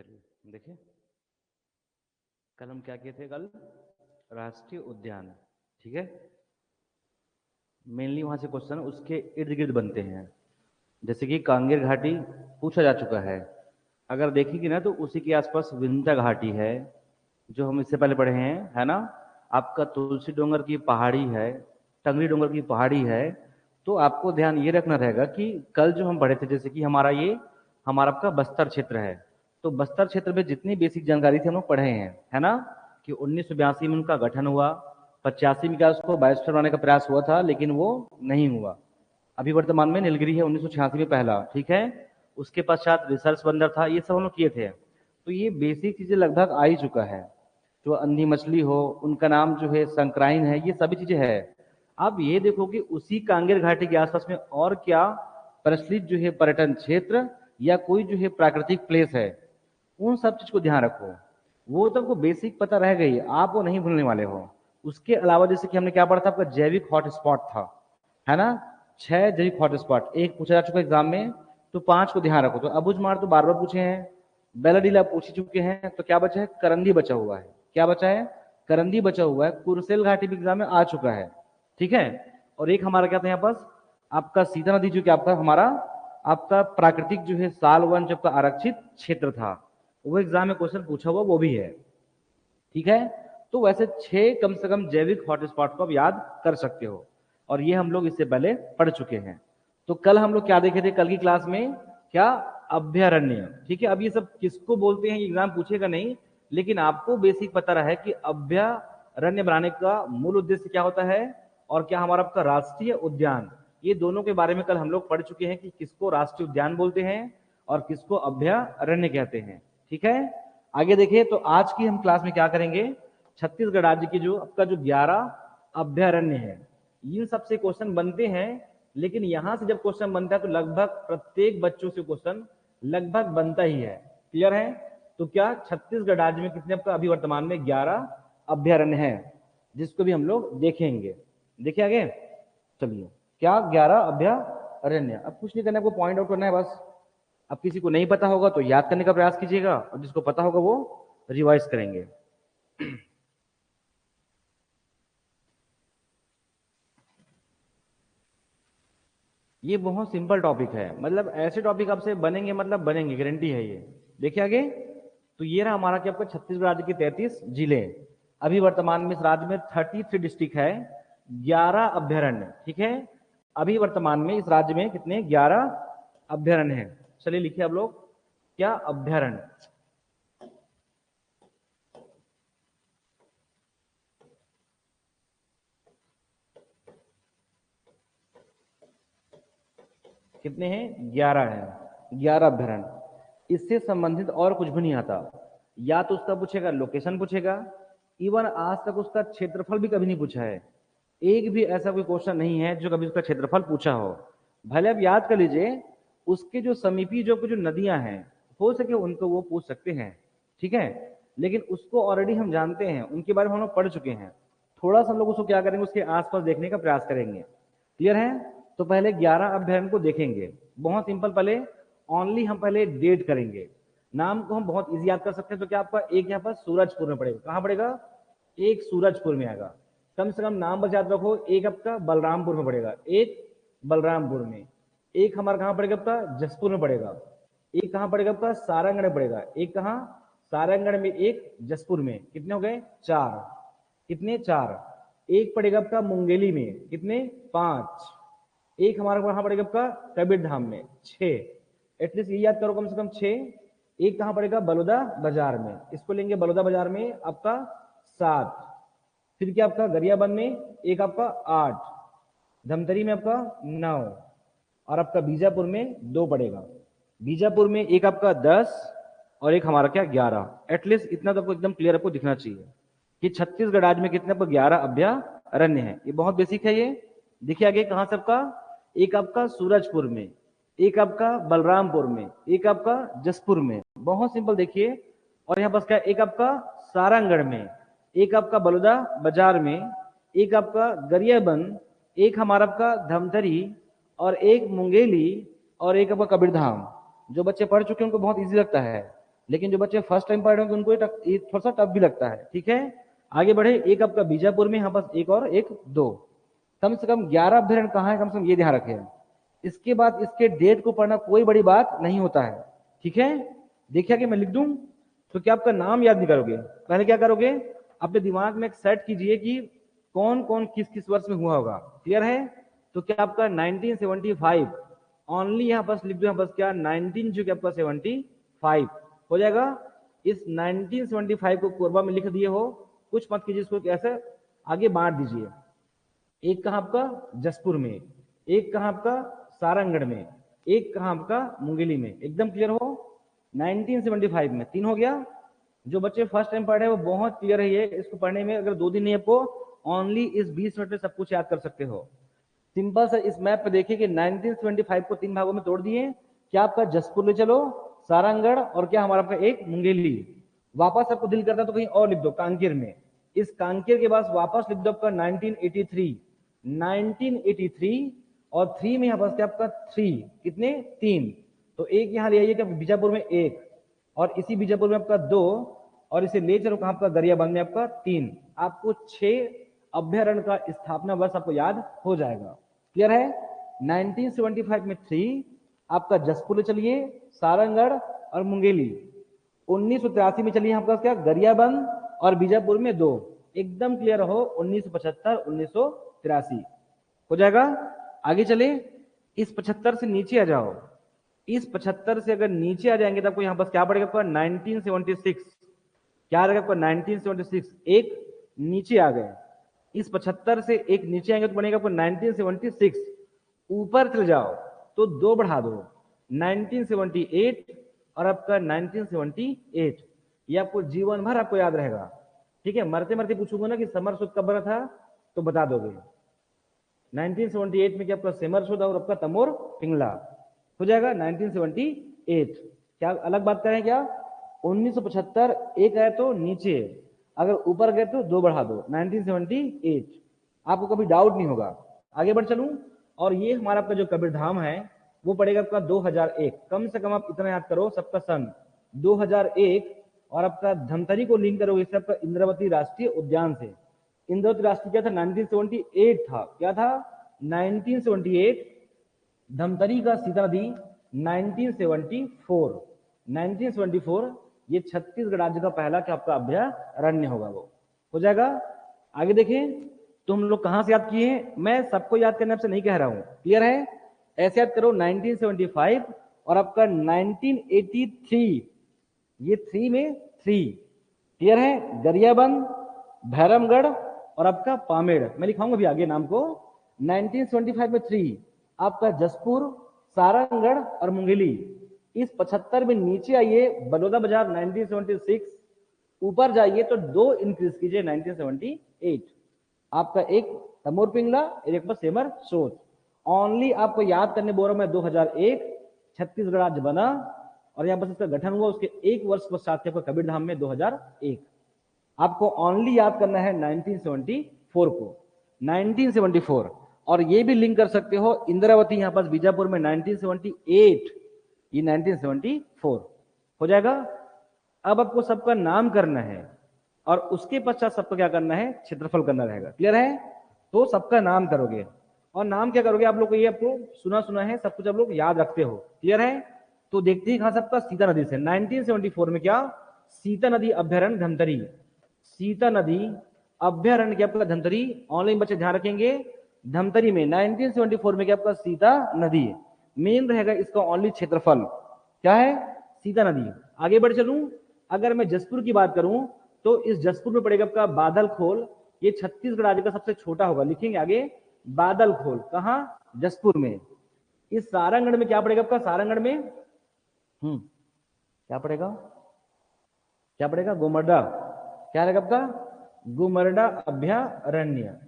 चलिए देखिए, कल हम क्या किए थे? कल राष्ट्रीय उद्यान, ठीक है। मेनली वहां से क्वेश्चन उसके इर्द गिर्द बनते हैं। जैसे कि कांगेर घाटी पूछा जा चुका है, अगर देखेंगे ना तो उसी के आसपास विंध्य घाटी है जो हम इससे पहले पढ़े हैं, है ना। आपका तुलसी डोंगर की पहाड़ी है, टंगरी डोंगर की पहाड़ी है। तो आपको ध्यान ये रखना रहेगा कि कल जो हम पढ़े थे, जैसे कि हमारा आपका बस्तर क्षेत्र है, तो बस्तर क्षेत्र में जितनी बेसिक जानकारी थी हम लोग पढ़े हैं, है ना। कि 1982 में उनका गठन हुआ, 85 में क्या उसको बायोस्फीयर बनाने का प्रयास हुआ था लेकिन वो नहीं हुआ। अभी वर्तमान में नीलगिरी है 1986 में पहला, ठीक है। उसके पश्चात रिसर्च बंदर था, ये सब हम लोग किए थे। तो ये बेसिक चीजें लगभग आ ही चुका है। जो अंधी मछली हो उनका नाम जो है संक्राइन है, ये सभी चीजें है। आप ये देखो कि उसी कांगेर घाटी के आसपास में और क्या प्रचलित जो है पर्यटन क्षेत्र या कोई जो है प्राकृतिक प्लेस है, उन सब चीज को ध्यान रखो। वो तो आपको बेसिक पता रह गई, आप वो नहीं भूलने वाले हो। उसके अलावा जैसे कि हमने क्या पढ़ा था, आपका जैविक हॉटस्पॉट था, है ना। 6 जैविक हॉटस्पॉट एक पूछा जा चुका है एग्जाम में, तो 5 को ध्यान रखो। तो अबुझमाड़ तो बार बार पूछे हैं, बेलाडीला पूछ चुके हैं, तो क्या बचा है? करंदी बचा हुआ है। क्या बचा है? करंदी बचा हुआ है। कुरसेल घाटी भी एग्जाम में आ चुका है, ठीक है। और एक हमारा क्या था यहाँ पास, आपका सीता नदी, जो कि आपका हमारा आपका प्राकृतिक जो है साल वन जब का आरक्षित क्षेत्र था, वो एग्जाम में क्वेश्चन पूछा हुआ वो भी है, ठीक है। तो वैसे 6 कम से कम जैविक हॉटस्पॉट को आप याद कर सकते हो, और ये हम लोग इससे पहले पढ़ चुके हैं। तो कल हम लोग क्या देखे थे? कल की क्लास में क्या? अभ्यारण्य, ठीक है। अब ये सब किसको बोलते हैं एग्जाम पूछेगा नहीं, लेकिन आपको बेसिक पता रहा है कि अभ्यारण्य बनाने का मूल उद्देश्य क्या होता है और क्या हमारा आपका राष्ट्रीय उद्यान, ये दोनों के बारे में कल हम लोग पढ़ चुके हैं कि किसको राष्ट्रीय उद्यान बोलते हैं और किसको अभ्यारण्य कहते हैं, ठीक है। आगे देखिए, तो आज की हम क्लास में क्या करेंगे? छत्तीसगढ़ राज्य की जो आपका जो 11 अभ्यारण्य है, इन सबसे क्वेश्चन बनते हैं। लेकिन यहां से जब क्वेश्चन बनता है तो लगभग प्रत्येक बच्चों से क्वेश्चन लगभग बनता ही है। क्लियर है? तो क्या छत्तीसगढ़ राज्य में कितने आपका अभी वर्तमान में 11 अभ्यारण्य है, जिसको भी हम लोग देखेंगे। देखिए आगे चलिए, क्या 11 अभ्यारण्य। अब कुछ नहीं करना, आपको पॉइंट आउट करना है बस। अब किसी को नहीं पता होगा तो याद करने का प्रयास कीजिएगा, और जिसको पता होगा वो रिवाइज करेंगे। ये बहुत सिंपल टॉपिक है, मतलब ऐसे टॉपिक आपसे बनेंगे, मतलब बनेंगे, गारंटी है ये। देखिए आगे, तो ये रहा हमारा क्या, आपका छत्तीसगढ़ राज्य के 33 जिले। अभी वर्तमान में इस राज्य में 33 डिस्ट्रिक्ट है, 11 अभ्यारण्य, ठीक है। अभी वर्तमान में इस राज्य में कितने? 11 अभ्यारण्य है। चलिए लिखिए आप लोग, क्या अभ्यारण्य। कितने हैं? 11 है, 11 अभ्यारण्य। इससे संबंधित और कुछ भी नहीं आता। या तो उसका पूछेगा लोकेशन पूछेगा, इवन आज तक उसका क्षेत्रफल भी कभी नहीं पूछा है। एक भी ऐसा कोई क्वेश्चन नहीं है जो कभी उसका क्षेत्रफल पूछा हो। भले आप याद कर लीजिए, उसके जो समीपी जो नदियां हैं, हो सके उनको वो पूछ सकते हैं, ठीक है। लेकिन उसको ऑलरेडी हम जानते हैं, उनके बारे में हम लोग पढ़ चुके हैं। थोड़ा सा हम लोग उसको क्या करेंगे, उसके आसपास देखने का प्रयास करेंगे। क्लियर है? तो पहले 11 अभ्यारण्य को देखेंगे। बहुत सिंपल, पहले ओनली हम पहले डेट करेंगे। नाम को हम बहुत इजी याद कर सकते हैं। तो क्या आपका एक यहाँ पर सूरजपुर में पड़ेगा, कहाँ पड़ेगा? एक सूरजपुर में आएगा। कम से कम नाम बस याद रखो, एक आपका बलरामपुर में पड़ेगा, एक बलरामपुर में। एक हमारा कहाँ पड़ेगा? आपका जसपुर में पड़ेगा। एक कहाँ पड़ेगा? आपका सारंगढ़ में पड़ेगा। एक कहाँ? सारंगढ़ में, एक जसपुर में। कितने हो गए? 4। कितने? 4। एक पड़ेगा आपका मुंगेली में, कितने? 5। एक हमारा कहां पड़ेगा? आपका कबीर धाम में, 6। एटलीस्ट ये याद करो, कम से कम 6। एक कहां पड़ेगा? बलौदा बाजार में, इसको लेंगे बलौदा बाजार में आपका 7। फिर क्या आपका गरियाबंद में एक आपका 8, धमतरी में आपका 9, और आपका बीजापुर में 2 पड़ेगा। बीजापुर में एक आपका 10 और एक हमारा क्या? 11। एटलीस्ट इतना तो आपको एकदम क्लियर आपको दिखना चाहिए कि छत्तीसगढ़ राज्य में कितने आपको 11 अभ्यारण्य है। ये बहुत बेसिक है ये। देखिए आगे कहां से आपका, एक आपका सूरजपुर में, एक आपका बलरामपुर में, एक आपका जसपुर में। बहुत सिंपल देखिए। और यहाँ पास क्या? एक आपका सारंगढ़ में, एक आपका बलौदा बाजार में, एक आपका गरियाबंद, एक हमारा आपका धमतरी, और एक मुंगेली, और एक आपका कबीरधाम। जो बच्चे पढ़ चुके हैं उनको बहुत इजी लगता है। लेकिन जो बच्चे फर्स्ट टाइम पढ़ रहे होंगे उनको ये थोड़ा सा टफ भी लगता है। ठीक है, आगे बढ़े। एक आपका बीजापुर में, यहाँ पास एक और एक दो, कम से कम 11 अभ्यारण्य कहाँ है, कम से कम ये ध्यान रखें। इसके बाद इसके डेट को पढ़ना कोई बड़ी बात नहीं होता है। ठीक है, देखिए कि मैं लिख दूं तो क्या आपका नाम याद नहीं करोगे, पहले क्या करोगे, अपने दिमाग में एक सेट कीजिए कि कौन कौन किस किस वर्ष में हुआ होगा। क्लियर है, तो क्या आपका 1975 ओनली यहाँ पास लिख दो, यहाँ पास क्या 19 जो कि आपका 75 हो जाएगा। इस 1975 को कोरबा में लिख दिए हो, कुछ मत कीजिए, इसको कैसे आगे बांट दीजिए। एक कहाँ आपका जसपुर में, एक कहाँ आपका सारंगढ़ में, एक कहाँ आपका मुंगेली में। एकदम क्लियर हो, 1975 में 3 हो गया। जो बच्चे फर्स्ट टाइम पढ़ रहे हैं वो बहुत क्लियर है ये, इसको पढ़ने में अगर 2 दिन नहीं आपको, ओनली इस 20 मिनट में सब कुछ याद कर सकते हो। सिंपल सा इस मैप पे देखिए कि 1975 को 3 भागों में तोड़ दिए। क्या आपका जसपुर ले चलो, सारंगढ़ और क्या हमारा आपका एक मुंगेली। वापस आपको दिल करता है तो कहीं और लिख दो, कांकेर में। इस कांकेर के बाद वापस लिख दो आपका 1983 और 3 में यहाँ पास क्या आपका 3 कितने 3, तो एक यहाँ ले आइए क्या बीजापुर में 1 और इसी बीजापुर में आपका 2 और इसे ले चलो कहाँ आपका गरियाबंद में आपका 3। आपको 6 अभ्यारण्य का स्थापना वर्ष आपको याद हो जाएगा। क्लियर है, 1975 में 3 आपका जसपुर ले चलिए, सारंगढ़ और मुंगेली। 1983 में चलिए आपका क्या गरियाबंद और बीजापुर में 2। एकदम क्लियर हो, 1975 1983 हो जाएगा। आगे चले, इस 75 से नीचे आ जाओ। इस 75 से अगर नीचे आ जाएंगे तो आपको यहाँ पास क्या पड़ेगा आपका 1976। क्या रहेगा आपका 1976, एक नीचे आ गए। इस 75 से एक नीचे आएंगे तो बनेगा आपको 1976। ऊपर चले जाओ तो 2 बढ़ा दो, 1978 और आपका 1978। ये आपको जीवन भर आपको याद रहेगा। ठीक है, मरते मरते पूछूंगा ना कि समर सूद कब बना था तो बता दोगे। 1978 में क्या आपका सेमर सूद और आपका तमोर पिंगला हो जाएगा 1978। क्या अलग बात करें क्या, 1975 एक है तो नीचे, अगर ऊपर गए तो 2 बढ़ा दो, 1978। आपको कभी डाउट नहीं होगा। आगे बढ़ चलूं, और ये हमारा आपका जो कबीरधाम है वो पड़ेगा आपका 2001। कम से कम आप इतना याद करो, सबका सन 2001 और आपका धमतरी को लिंक करोगे इससे आपका इंद्रावती राष्ट्रीय उद्यान से। इंद्रावती राष्ट्रीय क्या था 1978 था, क्या था 1978। धमतरी का सीता नदी 1974 ये छत्तीसगढ़ राज्य का पहला क्या आपका अभ्यारण्य होगा, वो हो जाएगा। आगे देखें, तो हम लोग कहां से याद किए हैं, मैं सबको याद करने आपसे नहीं कह रहा हूं। क्लियर है, ऐसे याद करो 1975 और आपका 1983, ये 3 में 3। क्लियर है, गरियाबंद, भैरमगढ़ और आपका पामेड़। मैं लिखाऊंगा भी आगे नाम को। 1975 में 3 आपका जसपुर, सारंगढ़ और मुंगेली। इस 75 में नीचे आइए बलौदा बाजार 1976, ऊपर जाइए तो 2 इंक्रीज कीजिए 1978। आपका एक तमोर पिंगला, एक पर सेमर सोच। ओनली आपको याद करने बोल रहा हूं मैं 2001 छत्तीसगढ़ राज्य बना और यहाँ पर इसका गठन हुआ, उसके 1 वर्ष पश्चात आपका कबीरधाम में 2001। आपको ओनली याद करना है 1974 को, 1974। और ये भी लिंक कर सकते हो इंद्रावती यहाँ पास बीजापुर में 1978, ये 1974 हो जाएगा। अब आपको सबका नाम करना है और उसके पश्चात सबको क्या करना है, क्षेत्रफल करना रहेगा। क्लियर है, तो सबका नाम करोगे और नाम क्या करोगे आप लोग को, ये आपको सुना सुना है, सब कुछ आप लोग याद रखते हो। क्लियर है, तो देखते हैं कहां सबका सीता नदी से। 1974 में क्या सीता नदी अभ्यारण्य धमतरी, सीता नदी अभ्यारण्य क्या आपका धमतरी। ऑनलाइन बच्चे ध्यान रखेंगे, धमतरी में 1974 में क्या आपका सीता नदी मेन रहेगा। इसका ओनली क्षेत्रफल क्या है, सीता नदी। आगे बढ़ चलूं, अगर मैं जसपुर की बात करूं तो इस जसपुर में पड़ेगा आपका बादल खोल, ये छत्तीसगढ़ राज्य का सबसे छोटा होगा। लिखेंगे आगे बादल खोल, कहां जसपुर में। इस सारंगढ़ में क्या पड़ेगा आपका, सारंगढ़ में क्या पड़ेगा, क्या पड़ेगा गोमर्डा, क्या रहेगा आपका गोमर्डा अभ्यारण्य,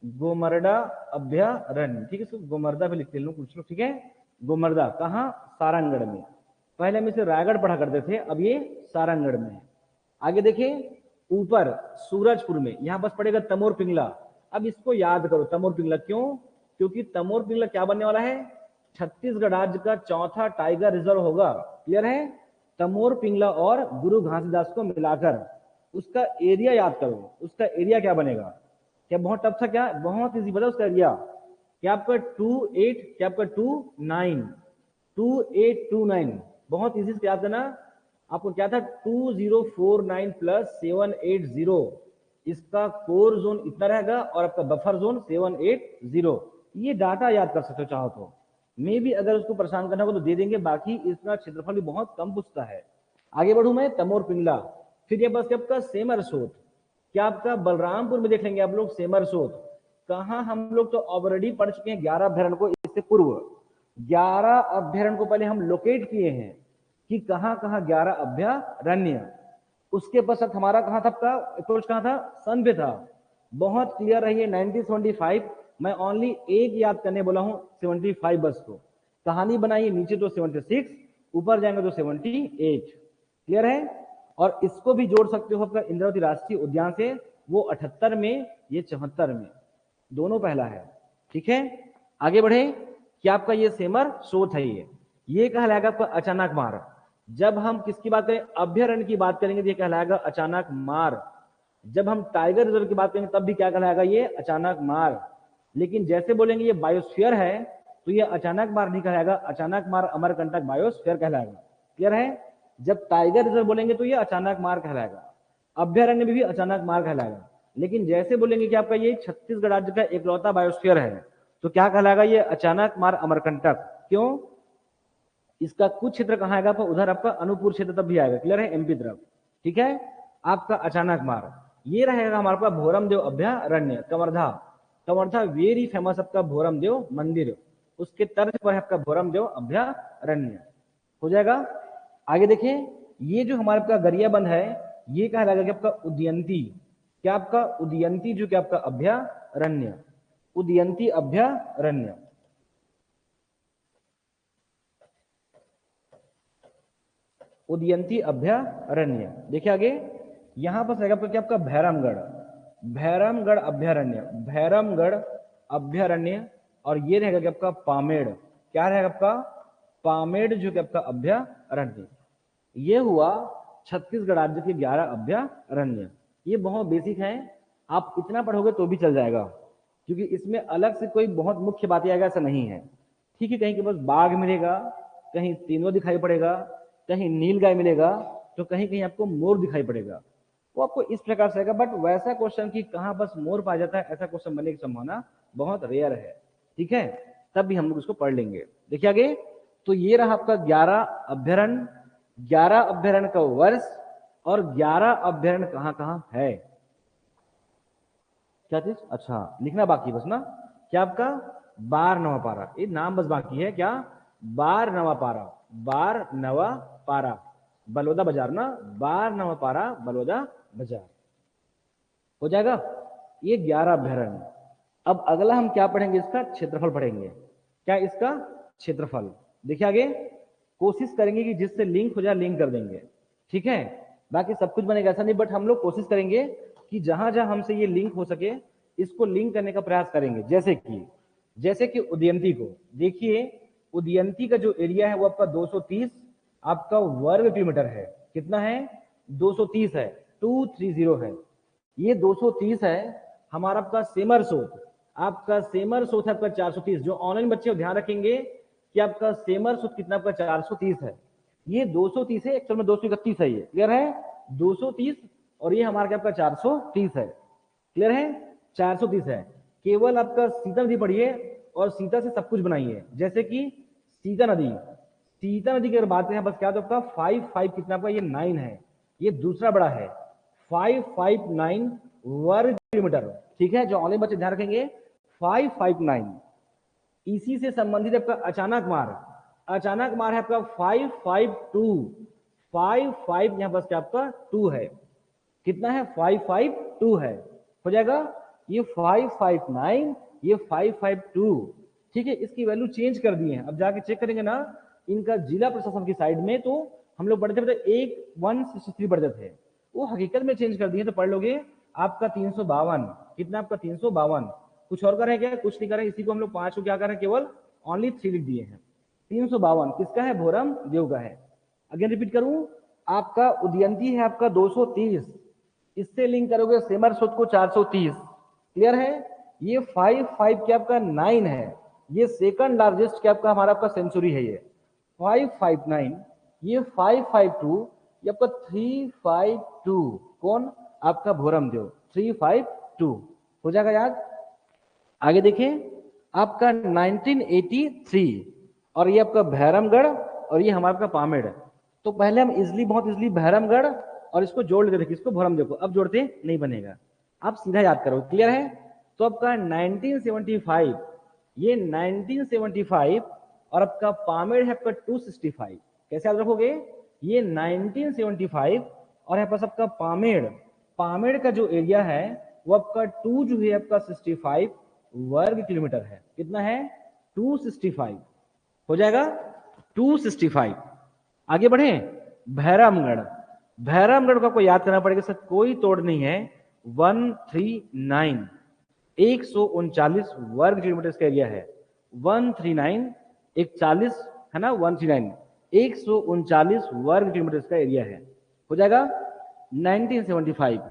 गोमर्डा अभ्यारण्य। ठीक है, इसको गोमर्दा भी लिखते हैं कुछ लोग। ठीक है, गोमर्दा कहां, सारंगढ़ में। पहले हम इसे रायगढ़ पढ़ा करते थे, अब ये सारंगढ़ में। आगे देखिए ऊपर सूरजपुर में, यहां बस पड़ेगा तमोर पिंगला। अब इसको याद करो तमोर पिंगला, क्यों, क्योंकि तमोर पिंगला क्या बनने वाला है, छत्तीसगढ़ राज्य का 4था टाइगर रिजर्व होगा। क्लियर है, तमोर पिंगला और गुरु घासीदास को मिलाकर उसका एरिया याद करो। उसका एरिया क्या बनेगा? क्या बहुत टफ था? क्या बहुत इजी बता उसका एरिया? क्या आपका 28, क्या आपका 29, 2829, बहुत इजी से याद करना। आपको क्या था? 2049 प्लस 780, इसका कोर जोन इतना रहेगा और आपका बफर जोन 780। ये डाटा याद कर सकते हो चाहो तो। मे भी अगर उसको परेशान करना होगा तो दे देंगे, बाकी इसका क्षेत्रफल भी बहुत कम पूछता है। आगे बढ़ू मैं, तमोर पिंगला, फिर ये बस आपका सेमर सोत, क्या आपका बलरामपुर में देख लेंगे आप लोग सेमर सोत। कहाँ हम लोग तो ऑलरेडी पढ़ चुके हैं 11 अभ्यारण को, इससे पूर्व 11 अभ्यारण को पहले हम लोकेट किए हैं कि कहाँ कहाँ 11 अभ्यारण्य। उसके पश्चात हमारा कहाँ था? आपका अप्रोच कहाँ था? सन पे था। बहुत क्लियर रहिए, 1975, मैं ओनली एक याद करने बोला हूं, 75 बस को कहानी बनाइए, नीचे तो 76, ऊपर जाएंगे तो 78। क्लियर है? और इसको भी जोड़ सकते हो आपका इंद्रावती राष्ट्रीय उद्यान से, वो 78 में, ये 74 में, दोनों पहला है। ठीक है, आगे बढ़े। क्या आपका ये सेमर सोत है, ये कहलाएगा आपका अचानक मार। जब हम किसकी बात करें? अभ्यारण्य की बात करेंगे तो ये कहलाएगा अचानक मार। जब हम टाइगर रिजर्व की बात करेंगे तब भी क्या कहलाएगा? ये अचानक मार। लेकिन जैसे बोलेंगे ये बायोस्फीयर है तो ये अचानक मार नहीं कहलाएगा, अचानक मार अमरकंटक बायोस्फीयर कहलाएगा। क्लियर है? जब टाइगर रिजर्व बोलेंगे तो ये अचानक मार कहलाएगा, अभ्यारण्य में भी अचानक मार कहलाएगा। लेकिन जैसे बोलेंगे कि आपका ये छत्तीसगढ़ राज्य का एकलौता बायोस्फीयर है तो क्या कहलाएगा? ये अचानक मार अमरकंटक। क्यों? इसका कुछ क्षेत्र कहाँ आएगा? आपका उधर आपका अनूपपुर क्षेत्र तब भी आएगा। क्लियर है? एमपी तरफ। ठीक है, आपका अचानक मार ये रहेगा हमारे पास भोरम देव अभ्यारण्य, कवर्धा। कवर्धा वेरी फेमस आपका भोरम देव मंदिर, उसके तर्ज पर है आपका भोरम देव अभ्यारण्य। हो जाएगा? आगे देखिए, ये जो हमारे आपका गरियाबंद है ये कहलाएगा कि आपका उदयंती। क्या आपका? उदयंती, जो कि आपका अभ्यारण्य, उदयंती अभ्यारण्य। उदयंती अभ्यारण्य। देखिए आगे, यहां पर रहेगा क्या आपका? भैरमगढ़, भैरमगढ़ अभ्यारण्य, भैरमगढ़ अभ्यारण्य। और ये रहेगा कि आपका पामेड़। क्या रहेगा आपका? पामेड़, जो कि आपका अभ्यारण्य। ये हुआ छत्तीसगढ़ राज्य के 11 अभ्यारण्य। ये बहुत बेसिक हैं, आप इतना पढ़ोगे तो भी चल जाएगा, क्योंकि इसमें अलग से कोई बहुत मुख्य बातें आएगा ऐसा नहीं है। ठीक है, कहीं के बस बाघ मिलेगा, कहीं तीनों दिखाई पड़ेगा, कहीं नील गाय मिलेगा, तो कहीं कहीं आपको मोर दिखाई पड़ेगा। वो आपको इस प्रकार से आएगा। बट वैसा क्वेश्चन कि कहाँ बस मोर पाया जाता है, ऐसा क्वेश्चन बनने की संभावना बहुत रेयर है। ठीक है, तब भी हम लोग इसको पढ़ लेंगे। देखिए आगे, तो ये रहा आपका 11 अभ्यारण्य, 11 अभ्यारण्य का वर्ष, और 11 अभ्यारण्य कहाँ कहाँ है। क्या चीज? अच्छा, लिखना बाकी बस ना। क्या आपका? बार नवा पारा, ये नाम बस बाकी है। क्या? बार नवा पारा, बार नवा पारा बलौदा बाजार ना, बार नवा पारा बलौदा बाजार। हो जाएगा? ये 11 अभ्यारण्य। अब अगला हम क्या पढ़ेंगे? इसका क्षेत्रफल पढ़ेंगे। क्या? इसका क्षेत्रफल। देखिए आगे, कोशिश करेंगे कि जिससे लिंक हो जाए लिंक कर देंगे। ठीक है, बाकी सब कुछ बनेगा ऐसा नहीं, बट हम लोग कोशिश करेंगे कि जहां जहां हमसे ये लिंक हो सके इसको लिंक करने का प्रयास करेंगे। जैसे कि उदयंती को देखिए, उदयंती का जो एरिया है वो आपका 230 आपका वर्ग किलोमीटर है। कितना है? 230 है, 230 है। ये 230 है। हमारा आपका सेमर सोत, आपका सेमर सोत है आपका 430। जो ऑनलाइन बच्चे ध्यान रखेंगे कि आपका सेमर सोत कितना? आपका 430 है। ये 230 है, एक्चुअल में 231 है। ये क्लियर है? 230 और ये हमारा क्या आपका 430 है। क्लियर है? 430 है। केवल आपका सीता नदी पढ़िए और सीता से सब कुछ बनाइए। जैसे कि सीता नदी, सीता नदी की अगर बात करें बस क्या तो आपका 55 कितना आपका? ये 9 है। ये दूसरा बड़ा है, 559 वर्ग किलोमीटर। ठीक है, जो ऑनलाइन बच्चे ध्यान रखेंगे 559। इसी से संबंधित आपका अचानक मार, अचानक मार है आपका 552। 55 यहां बस क्या आपका 2 है। कितना है? 552 है। हो जाएगा? ये 559, ये 552। ठीक है, इसकी वैल्यू चेंज कर दिए हैं। अब जाके चेक करेंगे ना इनका जिला प्रशासन की साइड में, तो हम लोग पढ़ते थे 163 पढ़ते थे, वो हकीकत में चेंज कर दिए। तो पढ़ लोगे आपका 352। कितना आपका? 352। कुछ और कर रहे हैं क्या? कुछ नहीं कर रहे। इसी को हम लोग 5 को क्या कर रहे हैं? केवल ओनली 3 लिख दिए हैं। 352 किसका है? भोरम देव का है। अगेन रिपीट करूं, आपका उदयंती है आपका 230, इससे लिंक करोगे सेमरसोत को 430, क्लियर है। ये 5-5 क्या आपका 9 है, ये सेकंड लार्जेस्ट क्या आपका हमारा आपका सेंचुरी है, ये 559, ये 552, ये आपका 352, कौन, आपका भोरमदेव 352, हो जाएगा याद। आगे देखिए आपका 1983, और ये आपका भैरमगढ़, और ये हमारा आपका पामेड़। तो पहले हम इजली, बहुत इजली भैरमगढ़ और इसको जोड़ लेते थे, किसको, भोरमदेव को। अब जोड़ते नहीं बनेगा, आप सीधा याद करो, क्लियर है। तो आपका 1975, ये 1975, और आपका पामेड़ है आपका 265, कैसे याद रखोगे, ये 1975 और यहाँ पास आपका पामेड़, पामेड़ का जो एरिया है वो आपका 2 जो है आपका 65 वर्ग किलोमीटर है। कितना है, 265, हो जाएगा 265। आगे बढ़े, भैरमगढ़, भैरमगढ़ को आपको याद करना पड़ेगा सर, कोई तोड़ नहीं है, 139, 139 वर्ग किलोमीटर का एरिया है, 139, 41 है ना, 139, 139 वर्ग किलोमीटर का एरिया है, हो जाएगा 1975।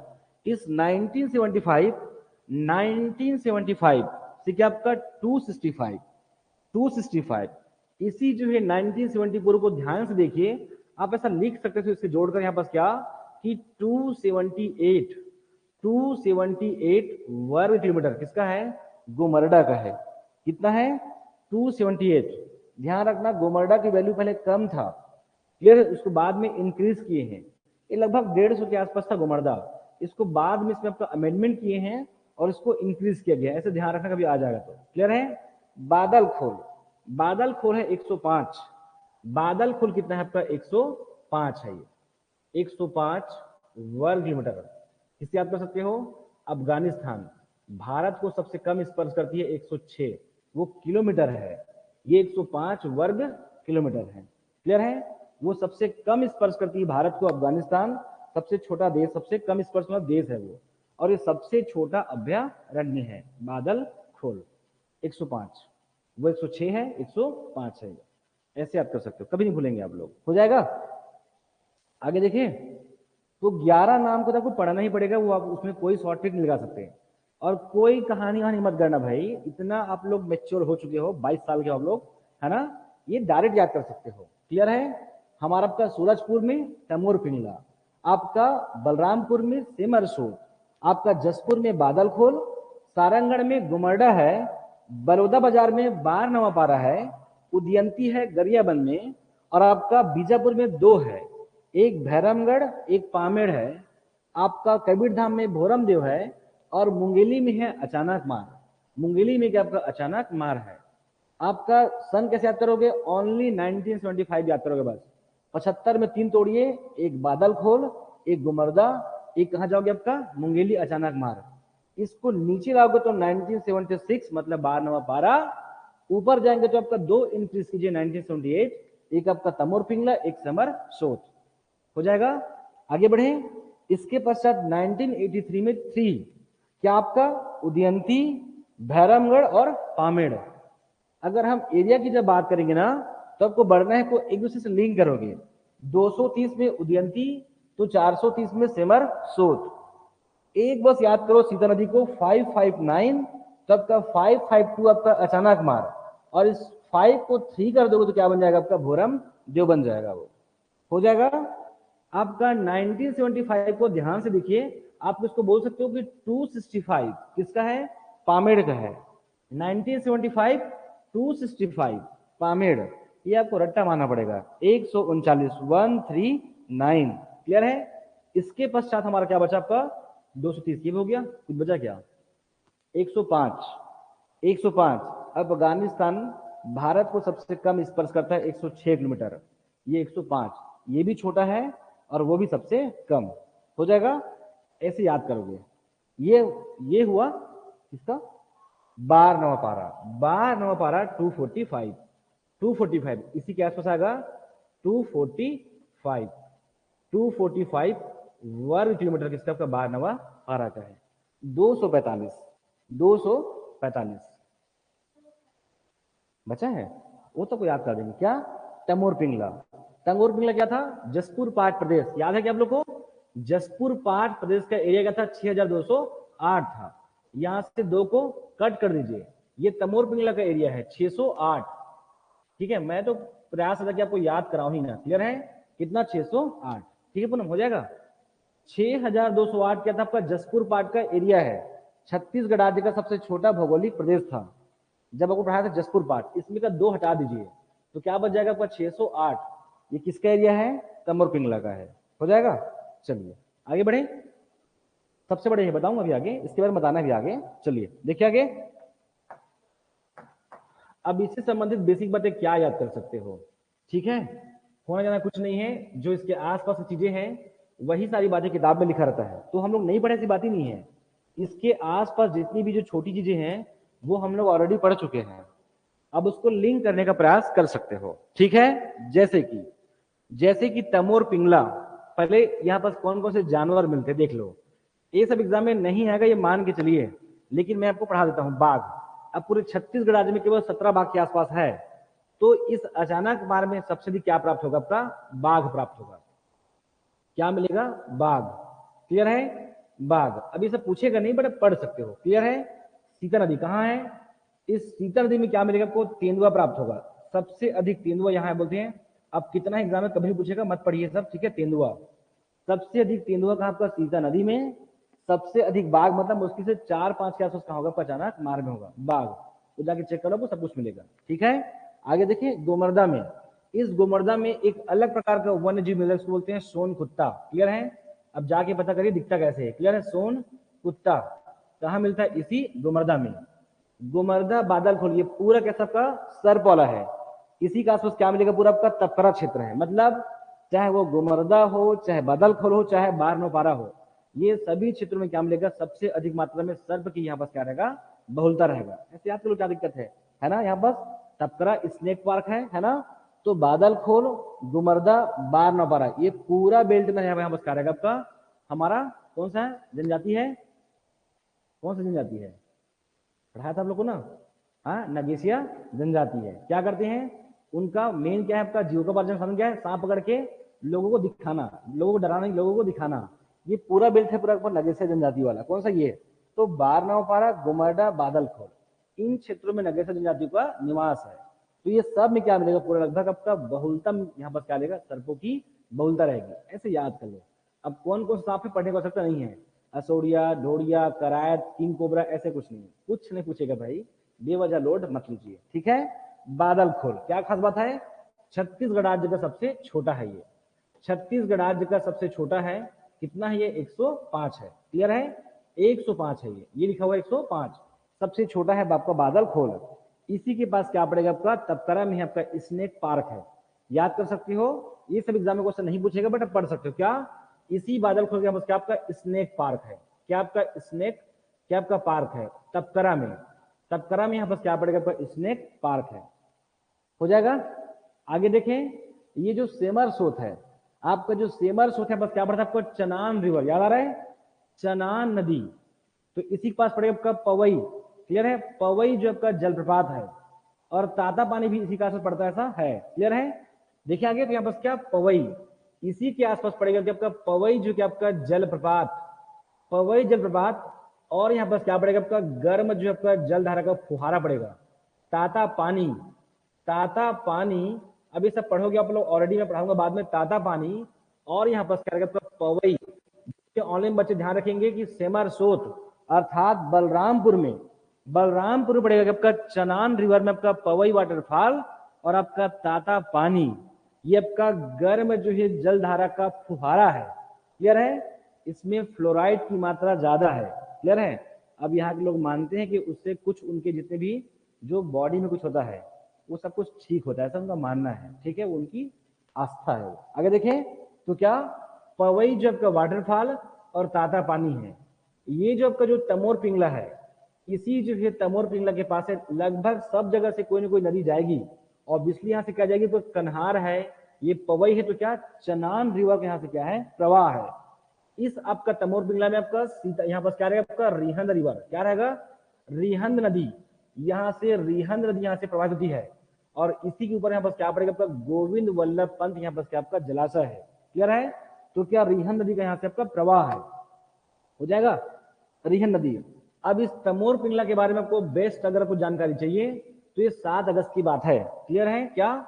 इस 1975 से क्या आपका 265, 265, इसी जो है 1974 को ध्यान से देखिए, आप ऐसा लिख सकते थे इससे जोड़कर यहां पास क्या, कि 278, 278 वर्ग किलोमीटर किसका है, गोमर्डा का है। कितना है, 278। ध्यान रखना गोमर्डा की वैल्यू पहले कम था, क्लियर है, उसको बाद में इंक्रीज किए हैं, ये लगभग 150 के आसपास था गोमर्दा, इसको बाद में इसमें आपका अमेंडमेंट किए हैं और इसको इंक्रीज किया गया, ऐसे ध्यान रखना कभी आ जाएगा तो, क्लियर है। बादलखोल, बादलखोल है 105, बादलखोल कितना है आपका 105 है, ये 105 वर्ग किलोमीटर। किससे याद कर सकते हो, अफगानिस्तान, भारत को सबसे कम स्पर्श करती है 106, वो किलोमीटर है, ये 105 वर्ग किलोमीटर है, क्लियर है। वो सबसे कम स्पर्श करती है भारत को अफगानिस्तान, सबसे छोटा देश, सबसे कम स्पर्श वाला देश है वो, और ये सबसे छोटा अभयारण्य है बादलखोल, 105, वो 106 है, 105 है, ऐसे याद कर सकते हो, कभी नहीं भूलेंगे आप लोग, हो जाएगा। आगे देखिए, तो 11 नाम को तो आपको पढ़ना ही पड़ेगा, वो आप उसमें कोई शॉर्ट ट्रिक नहीं लगा सकते, और कोई कहानी वहानी मत करना भाई, इतना आप लोग मैच्योर हो चुके हो, 22 साल के हो आप लोग, है ना, ये डायरेक्ट याद कर सकते हो, क्लियर है। हमारा आपका सूरजपुर में तमोर पिंगला, आपका बलरामपुर में सेमरसोट, आपका जसपुर में बादलखोल, सारंगढ़ में गुमरडा है, बलौदा बाजार में बार नवापारा है, उदयंती है गरियाबंद में, और आपका बीजापुर में 2 है, एक भैरमगढ़ एक पामेड़ है, आपका कबीर धाम में भोरमदेव है, और मुंगेली में है अचानक मार, मुंगेली में क्या आपका अचानक मार है। आपका सन कैसे याद करोगे, ओनली 1975 याद करोगे बस। 75 में 3 तोड़िए, एक बादलखोल, एक गुमरदा, एक कहां जाओगे आपका मुंगेली अचानक मार, इसको नीचे लाओगे तो 1976 मतलब 12 नवा पारा, ऊपर जाएंगे तो आपका 2 इंक्रीज कीजिए 1978, एक आपका तमोर पिंगला, एक समर सोच, हो जाएगा। आगे बढ़े, इसके पश्चात 1983 में 3 क्या आपका उदयंती, भैरमगढ़ और पामेड़। अगर हम एरिया की जब बात करेंगे ना, तो आपको बढ़ना है, को एक दूसरे से लिंक करोगे, 230 में उदयंती तो 430 में सेमर सोत, एक बस याद करो सीता नदी को 559, तो आपका 552 आपका अचानक मार, और इस 5 को 3 कर दोगे तो क्या बन जाएगा आपका भोरम देव बन जाएगा, वो हो जाएगा। आपका 1975 को ध्यान से देखिए, आप इसको बोल सकते हो कि 265 किसका है, पामेड़ का है, 1975 265 पामेड़, ये आपको रट्टा मानना पड़ेगा, 139 139, क्लियर है। इसके पश्चात हमारा क्या बचा आपका 230, ये हो गया, कुछ बचा क्या, 105, 105। अफगानिस्तान भारत को सबसे कम स्पर्श करता है 106 किलोमीटर, ये 105, ये भी छोटा है और वो भी सबसे कम, हो जाएगा, ऐसे याद करोगे। ये हुआ इसका बार नवा पारा, बार नवा पारा 245, 245 इसी के आसपास आएगा, 245, 245 वर्ग किलोमीटर किसका आपका बार नवा पारा का है। 245, 245 बचा है, वो तो को याद कर देंगे क्या, तमोर पिंगला, तमोर पिंगला क्या था? जसपुर पाट प्रदेश, याद है क्या आप लोग को? जसपुर पाट प्रदेश का एरिया क्या था? 6208 था। यहां से 2 को कट कर दीजिए, ये तमोर पिंगला का एरिया है 608। ठीक है, मैं तो प्रयास था कि आपको याद कराऊं ही ना। क्लियर है? कितना? 608। ठीक है पूनम, हो जाएगा। 6208 क्या था? आपका जसपुर पाट का एरिया है। छत्तीसगढ़ राज्य का सबसे छोटा भौगोलिक प्रदेश था जब आपको पढ़ाया था जसपुर पाट। इसमें का 2 हटा दीजिए तो क्या बच जाएगा आपका? 608। ये किसका एरिया है? तमोर पिंगला का है। हो जाएगा। चलिए आगे बढ़े। सबसे बड़े ये बताऊंगा अभी आगे, इसके बारे में बताना भी आगे। चलिए देखिए आगे। अब इससे संबंधित बेसिक बातें क्या याद कर सकते हो? ठीक है, होना जाना कुछ नहीं है, जो इसके आसपास की चीजें हैं वही सारी बातें किताब में लिखा रहता है, तो हम लोग नहीं पढ़े ऐसी बात ही नहीं है। इसके आसपास जितनी भी जो छोटी चीजें हैं वो हम लोग ऑलरेडी पढ़ चुके हैं। अब उसको लिंक करने का प्रयास कर सकते हो। ठीक है, जैसे कि तमोर पिंगला, पहले यहाँ पर कौन कौन से जानवर मिलते देख लो। ये सब एग्जाम में नहीं आएगा ये मान के चलिए, लेकिन मैं आपको पढ़ा देता हूँ। बाघ, अब पूरे छत्तीसगढ़ राज्य में केवल 17 बाघ के आसपास है, तो इस अचानक मार में सबसे अधिक क्या प्राप्त होगा? आपका बाघ प्राप्त होगा। क्या मिलेगा? बाघ। क्लियर है? बाघ। अभी सब पूछेगा नहीं बट पढ़ सकते हो। क्लियर है? सीता नदी कहाँ है? इस सीता नदी में क्या मिलेगा आपको? तेंदुआ प्राप्त होगा। सबसे अधिक तेंदुआ यहाँ है बोलते हैं। अब कितना एग्जाम में कभी नहीं पूछेगा, मत पढ़िए सब। ठीक है, तेंदुआ सबसे अधिक तेंदुआ कहाँ? आपका सीता नदी में। सबसे अधिक बाघ मतलब मुश्किल से 4-5 के आसपास कहाँ होगा? अचानक मार्ग में होगा बाघ। तो जाके चेक करो, सब कुछ मिलेगा। ठीक है, आगे देखिए। गोमर्दा में, इस गोमर्दा में एक अलग प्रकार का वन्य जीव मिलता है, उसको बोलते हैं सोन कुत्ता। क्लियर है? अब जाके पता करिए दिखता कैसे है। क्लियर है? सोन कुत्ता कहाँ मिलता है? इसी गोमर्दा में। गोमर्दा बादल खोल, ये पूरा कैसा का सर्प वाला है। इसी का आसपास क्या मिलेगा? पूरा आपका तपकरा क्षेत्र है। मतलब चाहे वो गोमर्दा हो, चाहे बादल खोल हो, चाहे बारनोपारा हो, ये सभी क्षेत्रों में क्या मिलेगा? सबसे अधिक मात्रा में सर्प की यहाँ पर क्या रहेगा? बहुलता रहेगा। ऐसे याद करो क्या दिक्कत है ना? यहाँ पर तपकरा स्नेक पार्क है ना? तो बादल खोल, गुमर्दा, बारनोपारा, ये पूरा बेल्ट में यहाँ पर क्या रहेगा आपका? हमारा कौन सा जनजाति है? कौन सी जनजाति है? पढ़ाया था आप लोग को ना? हाँ, नगेशिया जनजाति है। क्या करते हैं? उनका मेन क्या है? आपका जीविकोपार्जन साधन क्या है? सांप पकड़ के लोगों को दिखाना, लोगों को डराना, लोगों को दिखाना। ये पूरा बेल्ट है पूरा नगेशिया जनजाति वाला। कौन सा? ये। तो बारनोपारा, गुमर्दा, बादलखोल, इन क्षेत्रों में नगेशिया जनजाति का निवास है। तो ये सब में क्या मिलेगा? पूरा लगभग आपका बहुलतम यहाँ पर क्या लेगा? सर्पों की बहुलता रहेगी। ऐसे याद कर लो। अब कौन कौन सांप पढ़ने को आवश्यकता नहीं है। असोड़िया, ढोड़िया, करायत, किंग कोबरा, ऐसे कुछ नहीं, कुछ नहीं पूछेगा भाई। बेवजह लोड मत लीजिए। ठीक है, बादल खोल क्या खास बात है? छत्तीसगढ़ राज्य का सबसे छोटा है ये। छत्तीसगढ़ राज्य का सबसे छोटा है। कितना है ये? 105 है। क्लियर है? 105 है ये लिखा हुआ 105। सबसे छोटा है आपका बादल खोल। इसी के पास क्या पड़ेगा? आपका तपकरा में आपका स्नेक पार्क है। याद कर सकते हो। ये सब एग्जाम में क्वेश्चन नहीं पूछेगा बट पढ़ सकते हो। क्या? इसी बादल खोल के पास क्या आपका स्नेक पार्क है? क्या आपका स्नेक, क्या आपका पार्क है? तपकरा में। तपकरा में यहाँ पर क्या पड़ेगा? आपका स्नेक पार्क है। हो जाएगा। आगे देखें, ये जो सेमर सोत है, आपका जो सेमर सोत है बस क्या पड़ता है आपको? चनान रिवर, याद आ रहा है? चनान नदी। तो इसी के पास पड़ेगा आपका पवई। क्लियर है? पवई जो आपका जलप्रपात है, और ताता पानी भी इसी के आसपास पड़ता है, ऐसा है। क्लियर है? देखिए आगे, तो यहाँ पर क्या? पवई इसी के आसपास पड़ेगा कि आपका पवई जो कि आपका जलप्रपात, पवई जलप्रपात। और यहाँ पर क्या पड़ेगा? आपका गर्म जो आपका जलधारा का फुहारा पड़ेगा। ताता पानी, ताता पानी। अब ये सब पढ़ोगे आप लोग, ऑलरेडी मैं पढ़ाऊंगा बाद में। ताता पानी और यहाँ पर क्या रहेगा? पवई। ऑनलाइन बच्चे ध्यान रखेंगे कि सेमर सोत अर्थात बलरामपुर में, बलरामपुर पड़ेगा आपका चनान रिवर में आपका पवई वाटरफॉल, और आपका ताता पानी ये आपका गर्म जो है जलधारा का फुहारा है। क्लियर है? इसमें फ्लोराइड की मात्रा ज्यादा है। क्लियर है? अब यहाँ के लोग मानते हैं कि उससे कुछ उनके जितने भी जो बॉडी में कुछ होता है वो सब कुछ ठीक होता है, ऐसा उनका मानना है। ठीक है, उनकी आस्था है। आगे देखें तो क्या? पवई जो आपका वाटरफॉल और ताता पानी है। ये जो आपका जो तमोर पिंगला है, इसी जो है तमोर पिंगला के पास है। लगभग सब जगह से कोई ना कोई नदी जाएगी, और बिजली यहाँ से क्या जाएगी? तो कन्हार है, ये पवई है, तो क्या? चनान रिवर के यहाँ से क्या है? प्रवाह है। इस आपका तमोर पिंगला में आपका सीता, यहाँ पर क्या रहेगा? आपका रिहंद रिवर। क्या रहेगा? रिहंद नदी। यहाँ से रिहंद नदी यहाँ से प्रवाहित होती है। और इसी के ऊपर यहाँ पर क्या पड़ेगा आपका गोविंद वल्लभ पंत यहाँ पर क्या आपका जलाशय है। क्लियर है? तो क्या रिहन नदी का यहाँ से आपका प्रवाह है, हो जाएगा रिहन नदी। अब इस तमोर पिंगला के बारे में आपको बेस्ट अगर आपको जानकारी चाहिए तो ये 7 अगस्त की बात है। क्लियर है? क्या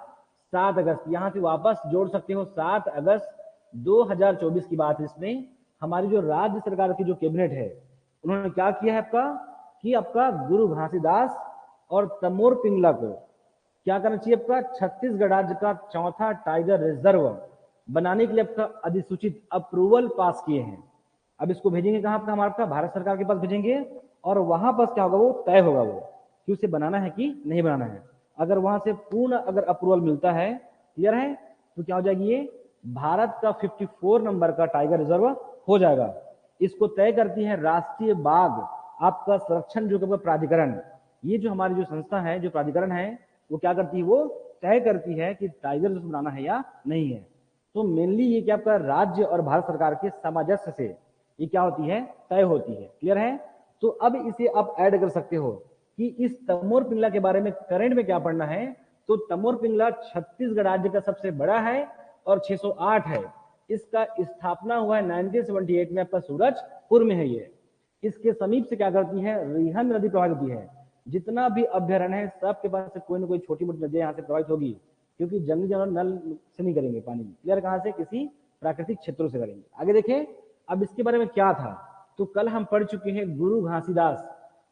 7 अगस्त, यहां से वापस जोड़ सकते हो 7 अगस्त 2024 की बात है। इसमें हमारी जो राज्य सरकार की जो कैबिनेट है उन्होंने क्या किया है आपका कि आपका गुरु घासीदास और तमोर पिंगला को क्या करना चाहिए आपका छत्तीसगढ़ राज्य का चौथा टाइगर रिजर्व बनाने के लिए आपका अधिसूचित अप्रूवल पास किए हैं। अब इसको भेजेंगे कहां पर, हमारा भारत सरकार के पास भेजेंगे और वहां पर क्या होगा वो तय होगा वो कि उसे बनाना है कि नहीं बनाना है। अगर वहां से पूर्ण अगर अप्रूवल मिलता है, क्लियर है, तो क्या हो जाएगी ये भारत का 54 नंबर का टाइगर रिजर्व हो जाएगा। इसको तय करती है राष्ट्रीय बाघ आपका संरक्षण जो प्राधिकरण। ये जो हमारी जो संस्था है, जो प्राधिकरण है, वो क्या करती है, वो तय करती है कि टाइगर रिजर्व बनाना है या नहीं है। तो मेनली ये क्या आपका राज्य और भारत सरकार के सामंजस्य से ये क्या होती है, तय होती है। क्लियर है? तो अब इसे आप ऐड कर सकते हो कि इस तमोर पिंगला के बारे में करंट में क्या पढ़ना है। तो तमोर पिंगला छत्तीसगढ़ राज्य का सबसे बड़ा है और 608 है। इसका स्थापना हुआ है 1978 में आपका सूरजपुर में है। ये इसके समीप से क्या करती है, रिहन नदी प्रवाहित होती है। जितना भी अभ्यारण्य है सबके पास से कोई ना कोई छोटी मोटी नदियां यहाँ से प्रवाहित होगी, क्योंकि जंगली जानवर नल से नहीं करेंगे पानी। क्लियर? कहां से, किसी प्राकृतिक क्षेत्रों से करेंगे। आगे देखें अब इसके बारे में क्या था। तो कल हम पढ़ चुके हैं गुरु घासीदास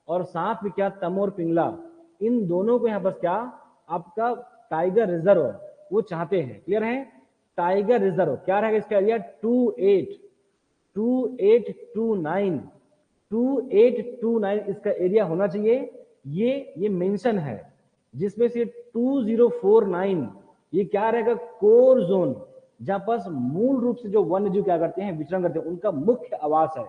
और साथ में क्या तमोर पिंगला, इन दोनों को यहाँ पर क्या आपका टाइगर रिजर्व वो चाहते हैं। क्लियर है? टाइगर रिजर्व क्या रहेगा इसका एरिया 2829 इसका एरिया होना चाहिए। ये मेंशन है जिसमें से 2049 ये क्या रहेगा कोर जोन, जहां पर मूल रूप से जो वन्य जीव क्या करते हैं, विचरण करते हैं, उनका मुख्य आवास है,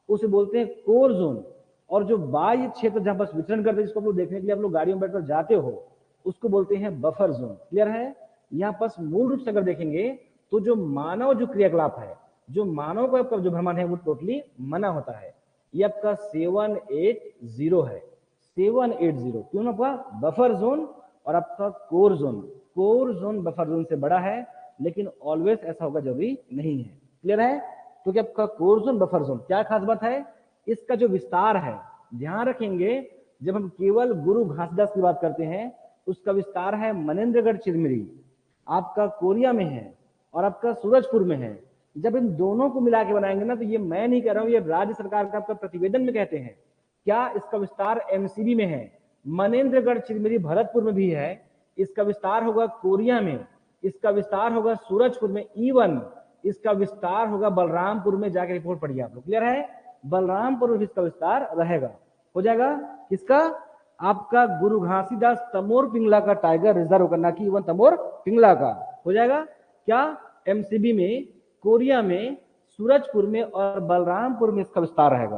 उसे बोलते हैं कोर जोन। और जो बाह्य क्षेत्र जहां पर विचरण करते हैं, जिसको आप लोग देखने के लिए आप लोग गाड़ियों में बैठकर जाते हो, उसको बोलते हैं बफर जोन। क्लियर है? यहाँ पर मूल रूप से अगर देखेंगे तो जो मानव जो क्रियाकलाप है, जो मानव का आपका जो भ्रमण है वो टोटली मना होता है। ये आपका 780 है, 780। क्यों? आपका बफर जोन और आपका core zone, core zone buffer zone से बड़ा है, लेकिन ऑलवेज ऐसा होगा जरूरी नहीं है। क्लियर है? तो क्या आपका कोर जोन बफर जोन क्या खास बात है, इसका जो विस्तार है, ध्यान रखेंगे जब हम केवल गुरु घासीदास की बात करते हैं, उसका विस्तार है मनेन्द्रगढ़ चिरमिरी आपका कोरिया में है और आपका सूरजपुर में है। जब इन दोनों को मिला के बनाएंगे ना, तो ये मैं नहीं कह रहा हूं, ये राज्य सरकार का आपका प्रतिवेदन में कहते हैं। क्या इसका विस्तार एमसीबी में है, मनेन्द्रगढ़ चिरमिरी भरतपुर में भी है, इसका विस्तार होगा कोरिया में, इसका विस्तार होगा सूरजपुर में, इवन इसका विस्तार होगा बलरामपुर में। जाके रिपोर्ट पढ़िए आप लोग। क्लियर है? बलरामपुर में भी इसका विस्तार रहेगा। हो जाएगा किसका, आपका गुरु घासीदास तमोर पिंगला का टाइगर रिजर्व करना कि इवन तमोर पिंगला का हो जाएगा क्या, एमसीबी में, कोरिया में, सूरजपुर में और बलरामपुर में इसका विस्तार रहेगा।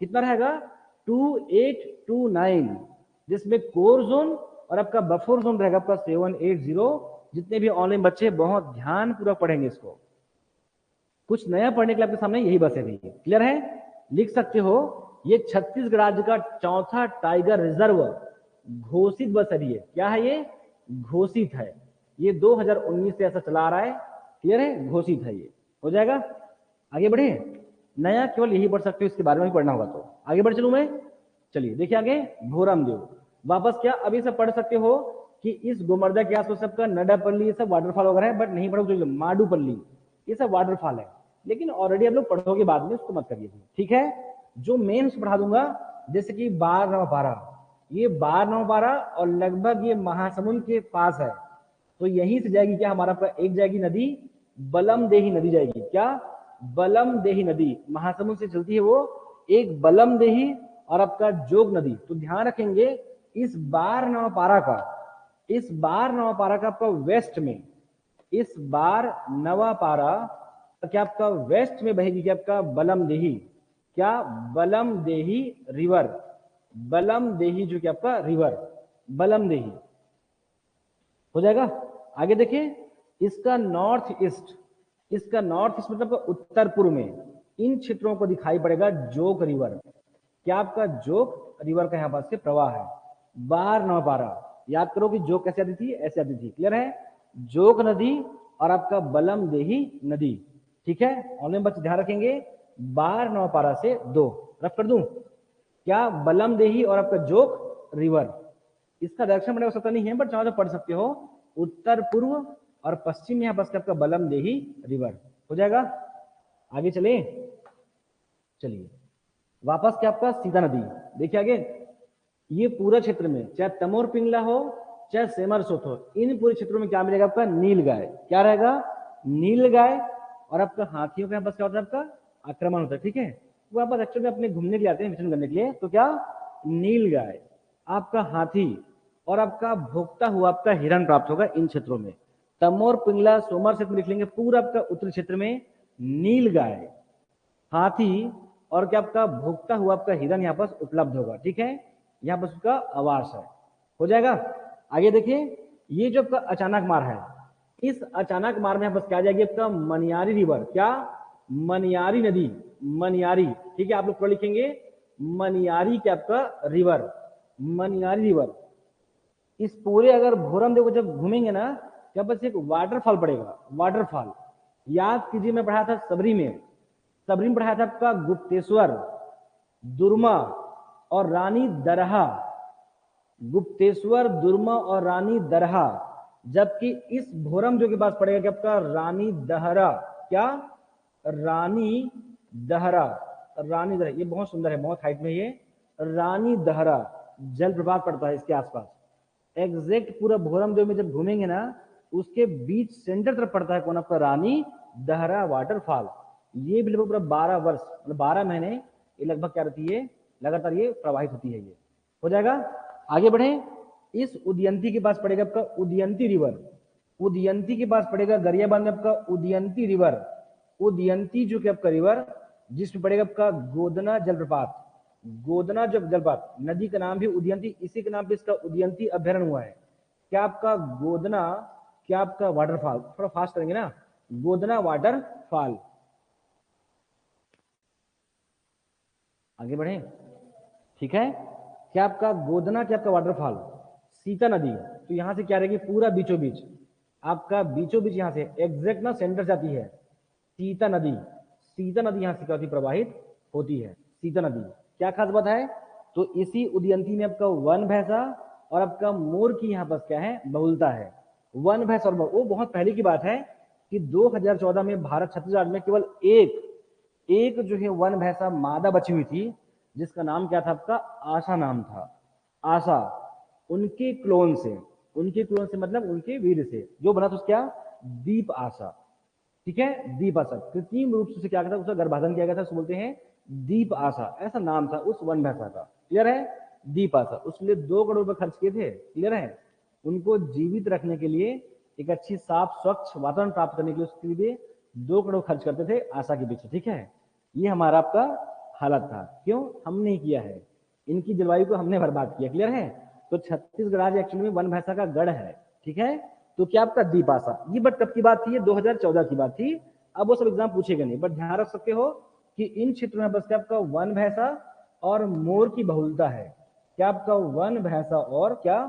कितना रहेगा 2829, जिसमें कोर जोन और आपका बफर जोन रहेगा आपका 780। जितने भी ऑनलाइन बच्चे बहुत ध्यान पूर्वक पढ़ेंगे इसको, कुछ नया पढ़ने के लिए आपके सामने यही बस है। क्लियर है? लिख सकते हो ये छत्तीसगढ़ राज्य का चौथा टाइगर रिजर्व घोषित बस है। क्या है ये, घोषित है। ये 2019 से ऐसा चला आ रहा है। क्लियर है? घोषित है ये। हो जाएगा? आगे बढ़े, नया केवल यही पढ़ सकते हो, इसके बारे में भी पढ़ना होगा। तो आगे बढ़ चलूं मैं, चलिए देखिए आगे भोरम देव वापस क्या अभी सब पढ़ सकते हो कि इस गोमर्दा के आसपास सबका नडापल्ली ये सब वाटरफॉल वगैरह है, बट नहीं पढ़ोगे तो माडूपल्ली ये सब वाटरफॉल है, लेकिन ऑलरेडी आप लोग पढ़ोगे बाद में, उसको मत करिए। ठीक है? जो मेन पढ़ा दूंगा, जैसे कि बार नवपारा, ये बार नवपारा और लगभग ये महासमुंद के पास है, तो यहीं से जाएगी क्या हमारा एक जाएगी नदी बलम देही नदी जाएगी। क्या, बलम देही नदी महासमुंद से चलती है वो, एक बलम देही और आपका जोग नदी। तो ध्यान रखेंगे इस बार नवपारा का आपका वेस्ट में, इस बार नवापारा क्या आपका वेस्ट में बहेगी क्या आपका बलम देही, क्या बलम देही रिवर, बलम देही जो कि आपका रिवर बलम देही। हो जाएगा? आगे देखिए इसका नॉर्थ ईस्ट मतलब उत्तर पूर्व में इन क्षेत्रों को दिखाई पड़ेगा जोग रिवर। क्या आपका जोग रिवर का यहां पर से प्रवाह है। बार नवपारा याद करो कि जोक कैसे आती थी, ऐसे आती थी। क्लियर है? जोक नदी और आपका बलम देही नदी। ठीक है, ऑनलाइन बच्चे ध्यान रखेंगे। 12 पारा से 2 रफ कर दूं क्या? बलम देही और आपका जोक रिवर। इसका डायरेक्शन बड़ा सकता नहीं है, बट चाहो तो पढ़ सकते हो। उत्तर पूर्व और पश्चिम यहाँ बस आपका बलम देही रिवर हो जाएगा। आगे चले, चलिए वापस क्या आपका सीता नदी। देखिए आगे, ये पूरा क्षेत्र में चाहे तमोर पिंगला हो चाहे सेमरसोत हो, इन पूरे क्षेत्रों में क्या मिलेगा आपका? नील गाय। क्या रहेगा? नील गाय। और आपका हाथियों के यहाँ बस क्या होता है? आपका आक्रमण होता है। ठीक है, वो आप एक्चुअली अपने घूमने के लिए आते हैं, विचरण करने के लिए। तो क्या? नील गाय, आपका हाथी और आपका भोगता हुआ आपका हिरण प्राप्त होगा इन क्षेत्रों में। तमोर पिंगला सोमरसेट में लिख लेंगे पूरा आपका उत्तरी क्षेत्र में नील गाय, हाथी और क्या आपका भोगता हुआ आपका हिरण यहाँ पर उपलब्ध होगा। ठीक है, यहाँ पर उसका आवास है। हो जाएगा। आगे देखिए, ये जो आपका अचानक मार है, इस अचानक मार में यहाँ पर क्या आ जाएगी? आपका मनियारी रिवर। क्या? मनियारी नदी, मनियारी। ठीक है, आप लोग थोड़ा लिखेंगे मनियारी क्या आपका रिवर, मनियारी रिवर। इस पूरे अगर भोरम देखो जब घूमेंगे ना, क्या बस एक वाटरफॉल पड़ेगा, वाटरफॉल। याद कीजिए, मैं पढ़ाया था सबरी में, सबरी में पढ़ाया था आपका गुप्तेश्वर, दुर्मा और रानी दरहा। गुप्तेश्वर, दुर्मा और रानी दरहा। जबकि इस भोरम जो के पास पड़ेगा क्या आपका? रानी दहरा। क्या? रानी दहरा, रानी दहरा। ये बहुत सुंदर है, बहुत हाइट में ये रानी दहरा जलप्रपात पड़ता है इसके आसपास। एग्जैक्ट पूरा भोरम जो में जब घूमेंगे ना, उसके बीच सेंटर तरफ पड़ता है कौन? आपका रानी दहरा वाटरफॉल। ये भी लगभग पूरा 12 वर्ष, मतलब 12 महीने ये लगभग क्या रहती है? लगातार ये प्रवाहित होती है। ये हो जाएगा। आगे बढ़े, इस उदयंती के पास पड़ेगा आपका उदयंती रिवर। उदयंती के पास पड़ेगा गरियाबंद में आपका उदयंती रिवर। उदयंती जो कि आपका रिवर, जिसमें पड़ेगा आपका गोदना जलप्रपात। गोदना जब जलप्रपात, नदी का नाम भी उदयंती, इसी के नाम पे इसका उदयंती अभ्यारण्य हुआ है। क्या आपका गोदना, क्या आपका वाटरफॉल, थोड़ा फास्ट करेंगे ना, गोदना वाटरफॉल। आगे बढ़े, ठीक है। क्या आपका गोदना, क्या आपका वाटरफॉल, सीता नदी। तो यहां से क्या रहेगी? पूरा बीचों बीच आपका, बीचों बीच यहां से एग्जैक्ट ना सेंटर जाती है सीता नदी। सीता नदी यहां से काफी प्रवाहित होती है, सीता नदी। क्या खास बात है? तो इसी उदयंती में आपका वन भैंसा और आपका मोर की यहाँ पर क्या है? बहुलता है। वन भैंस और मोर, वो बहुत पहले की बात है कि 2014 में भारत छत्तीसगढ़ में केवल एक जो है वन भैंसा मादा बची हुई थी, जिसका नाम क्या था आपका? आशा नाम था, आशा। उनके क्लोन से मतलब उनके वीर से जो बना था उसका क्या? दीप आशा। ठीक है, दीप आशा कृत्रिम रूप से क्या था? उसका गर्भाधान किया गया था, उसको बोलते हैं दीप आशा, ऐसा नाम था उस वन भैंसा का। क्लियर है? दीप आशा। उसके लिए 2 करोड़ रुपए खर्च किए थे। क्लियर है? उनको जीवित रखने के लिए, एक अच्छी साफ स्वच्छ वातावरण प्राप्त करने के लिए उसके लिए 2 करोड़ खर्च करते थे आशा के पीछे। ठीक है, ये हमारा आपका हालत था। क्यों? हमने किया है, इनकी जलवायु को हमने बर्बाद किया। क्लियर है? तो छत्तीसगढ़ आज एक्चुअली में वन भैंसा का गढ़ है। ठीक है, तो क्या आपका दीप आशा, ये बट कब की बात थी? ये 2014 की बात थी। अब वो सब एग्जाम पूछेगा नहीं, बट ध्यान रख सकते हो कि इन क्षेत्रों में बस क्या आपका वन भैंसा और मोर की बहुलता है। क्या आपका? वन भैंसा और क्या?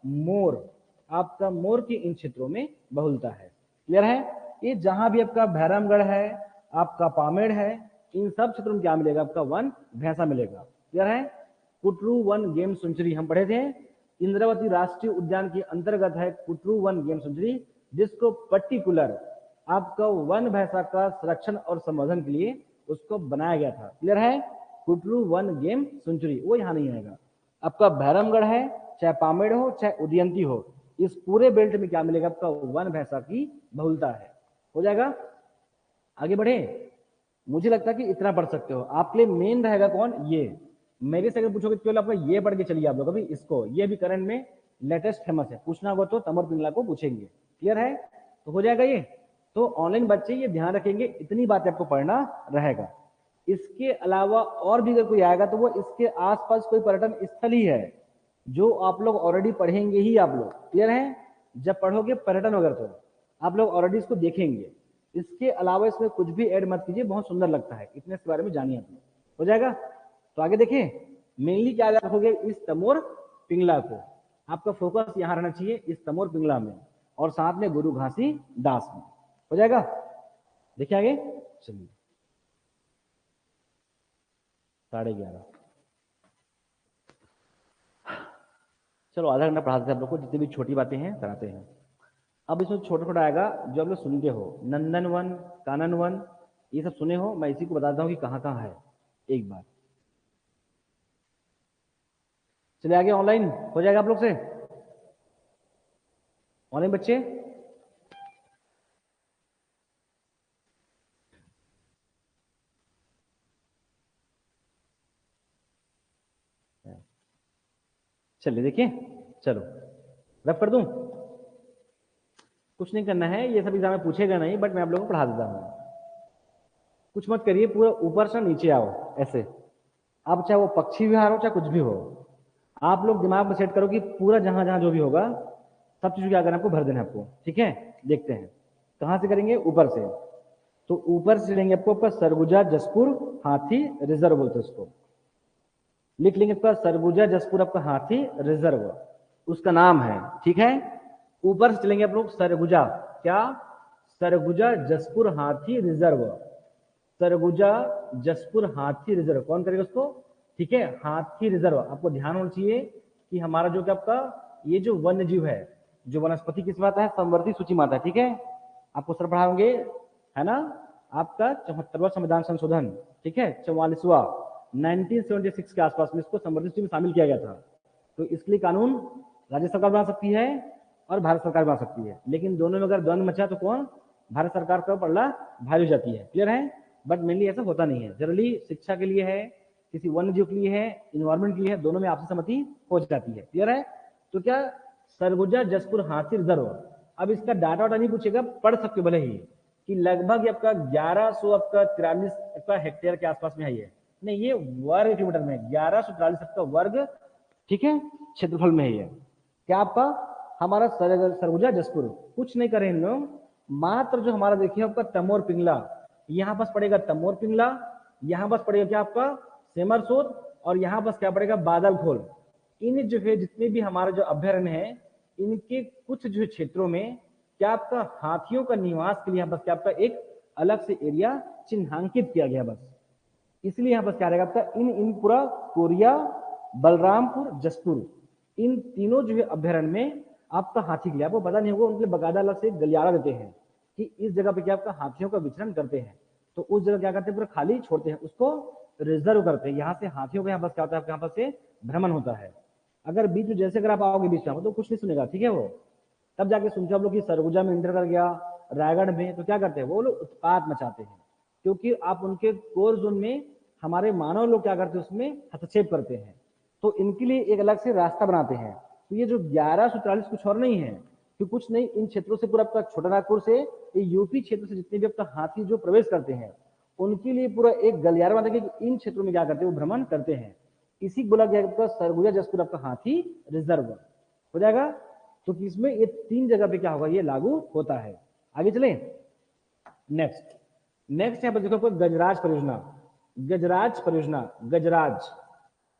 मोर, आपका मोर की इन क्षेत्रों में बहुलता है। क्लियर है? ये जहां भी आपका भैरमगढ़ है, आपका पामेड़ है, इन सब क्षेत्रों में क्या मिलेगा? आपका वन भैंसा मिलेगा। क्लियर है? कुटरू वन गेम सेंचुरी हम पढ़े थे, इंद्रावती राष्ट्रीय उद्यान के अंतर्गत है कुटरू वन गेम सेंचुरी, जिसको पर्टिकुलर आपका वन भैंसा का संरक्षण और संवर्धन के लिए उसको बनाया गया था। क्लियर है? कुटरू वन गेम सेंचुरी, वो यहां नहीं आएगा। आपका भैरमगढ़ है, चाहे पामेड़ हो, चाहे उदयंती हो, इस पूरे बेल्ट में क्या मिलेगा? आपका वन भैंसा की बहुलता है। हो जाएगा। आगे बढ़े, मुझे लगता है कि इतना पढ़ सकते हो। आपके लिए मेन रहेगा कौन? ये। मेरे से अगर पूछोगे केवल आपका ये पढ़ के चलिए आप लोग अभी इसको, ये भी करंट में लेटेस्ट फेमस है, पूछना होगा तो तमर पिंगला को पूछेंगे। क्लियर है? तो हो जाएगा ये। तो ऑनलाइन बच्चे ये ध्यान रखेंगे, इतनी बात आपको पढ़ना रहेगा। इसके अलावा और भी अगर कोई आएगा तो वो इसके आसपास कोई पर्यटन स्थल ही है जो आप लोग ऑलरेडी पढ़ेंगे ही आप लोग। क्लियर है? जब पढ़ोगे पर्यटन वगैरह तो आप लोग ऑलरेडी इसको देखेंगे। इसके अलावा इसमें कुछ भी ऐड मत कीजिए, बहुत सुंदर लगता है, इतने इसके बारे में जानिए आप लोग। हो जाएगा। तो आगे देखिए, मेनली क्या रखोगे? इस तमोर पिंगला को, आपका फोकस यहाँ रहना चाहिए इस तमोर पिंगला में और साथ में गुरु घासी दास में। हो जाएगा? देखिए आगे चलिए 11:30। चलो आधा घंटा पढ़ाते हैं आप लोग को, जितनी भी छोटी बातें हैं कराते हैं। अब इसमें छोटा छोटा आएगा जो आप लोग सुनते हो, नंदन वन, कानन वन, ये सब सुने हो। मैं इसी को बताता हूँ कि कहाँ कहाँ है एक बार। चलिए आगे, ऑनलाइन हो जाएगा आप लोग से? ऑनलाइन बच्चे चलिए देखिए, चलो रब कर दूं। कुछ नहीं करना है, ये सब एग्जाम में पूछेगा नहीं, बट मैं आप लोगों को पढ़ा देता हूँ। कुछ मत करिए, पूरा ऊपर से नीचे आओ ऐसे। अब चाहे वो पक्षी विहार हो चाहे कुछ भी हो, आप लोग दिमाग में सेट करो कि पूरा जहां जहां जो भी होगा सब चीज क्या करना है आपको, भर देना है आपको। ठीक है, देखते हैं कहां से करेंगे, ऊपर से। तो ऊपर से लेंगे आपको आपका सरगुजा जसपुर हाथी रिजर्व बोलते हैं उसको, लिख लेंगे आपका सरगुजा जसपुर आपका हाथी रिजर्व, उसका नाम है। ठीक है, ऊपर से चलेंगे आप लोग सरगुजा, क्या, सरगुजा जसपुर हाथी रिजर्व, सरगुजा जसपुर हाथी रिजर्व। कौन करेगा उसको? ठीक है, हाथी रिजर्व। आपको ध्यान होना चाहिए कि हमारा जो क्या आपका ये जो वन्य जीव है, जो वनस्पति किस में आता है, संवर्धी सूची में आता है। ठीक है, आपको सर पढ़ाओगे है ना, आपका 74वां संविधान संशोधन, ठीक है 44वां 1976 के आसपास में इसको संवर्धी सूची में शामिल किया गया था। तो इसके लिए कानून राज्य सरकार बना सकती है और भारत सरकार बना सकती है, लेकिन दोनों में अगर द्वंद मचा तो कौन, भारत सरकार का पल्ला भारी हो जाती है। क्लियर है? बट मेनली ऐसा होता नहीं है, जनरली शिक्षा के लिए है, किसी वन्य जीव के लिए है, इन्वायरमेंट के लिए है, दोनों में आपसी सहमति हो जाती है। क्लियर है? तो क्या, सरगुजा जसपुर हाथी रिजर्व। अब इसका डाटा वाटा नहीं पूछेगा, पढ़ सकते हो भले ही कि लगभग आपका 1100 आपका 43 आपका हेक्टेयर के आसपास में है ये, नहीं ये वर्ग किलोमीटर में 1143 आपका वर्ग, ठीक है, क्षेत्रफल में है ये। क्या आपका हमारा सरगुजा जसपुर, कुछ नहीं करें इन लोग, मात्र जो हमारा देखिए आपका तमोर पिंगला, यहाँ पास पड़ेगा तमोर पिंगला, यहाँ पास पड़ेगा क्या आपका सेमरसोद, और यहाँ पास क्या पड़ेगा बादल खोल। इन जो है जितने भी हमारे जो अभ्यारण्य है, इनके कुछ जो क्षेत्रों में क्या आपका हाथियों का निवास के लिए यहाँ पास क्या आपका एक अलग से एरिया चिन्हांकित किया गया बस। इसलिए यहाँ पास क्या रहेगा आपका इन इन पूरा कोरिया, बलरामपुर, जसपुर, इन तीनों जो है अभ्यारण्य में आपका हाथी के लिए, आपको पता नहीं होगा उनके लिए बकायदा अलग से गलियारा देते हैं कि इस जगह पे क्या आपका हाथियों का विचरण करते हैं। तो उस जगह क्या करते हैं, पूरा खाली छोड़ते हैं, उसको रिजर्व करते हैं। यहाँ से हाथियों का यहाँ पास क्या होता है, यहाँ पास से भ्रमण होता है। अगर बीच में जैसे अगर आप आओगे बीच में तो कुछ नहीं सुनेगा, ठीक है, वो तब जाके सुनते हम लोग कि सरगुजा में इंटर कर गया, रायगढ़ में, तो क्या करते हैं वो लोग उत्पात मचाते हैं, क्योंकि आप उनके कोर जोन में हमारे मानव लोग क्या करते हैं उसमें हस्तक्षेप करते हैं, तो इनके लिए एक अलग से रास्ता बनाते हैं। तो ये जो 1144 कुछ और नहीं है, कि कुछ नहीं, इन क्षेत्रों से पूरा आपका छोटा नागपुर से ये यूपी क्षेत्र से जितने भी आपका हाथी जो प्रवेश करते हैं, उनके लिए पूरा एक गलियारा बना के इन क्षेत्रों में क्या करते हैं वो भ्रमण करते हैं। इसी बोला गया आपका सरगुजा जसपुर आपका हाथी रिजर्व हो जाएगा। तो इसमें ये 3 जगह पे क्या होगा, ये लागू होता है। आगे चले, नेक्स्ट नेक्स्ट यहाँ पर देखो गजराज परियोजना, गजराज परियोजना, गजराज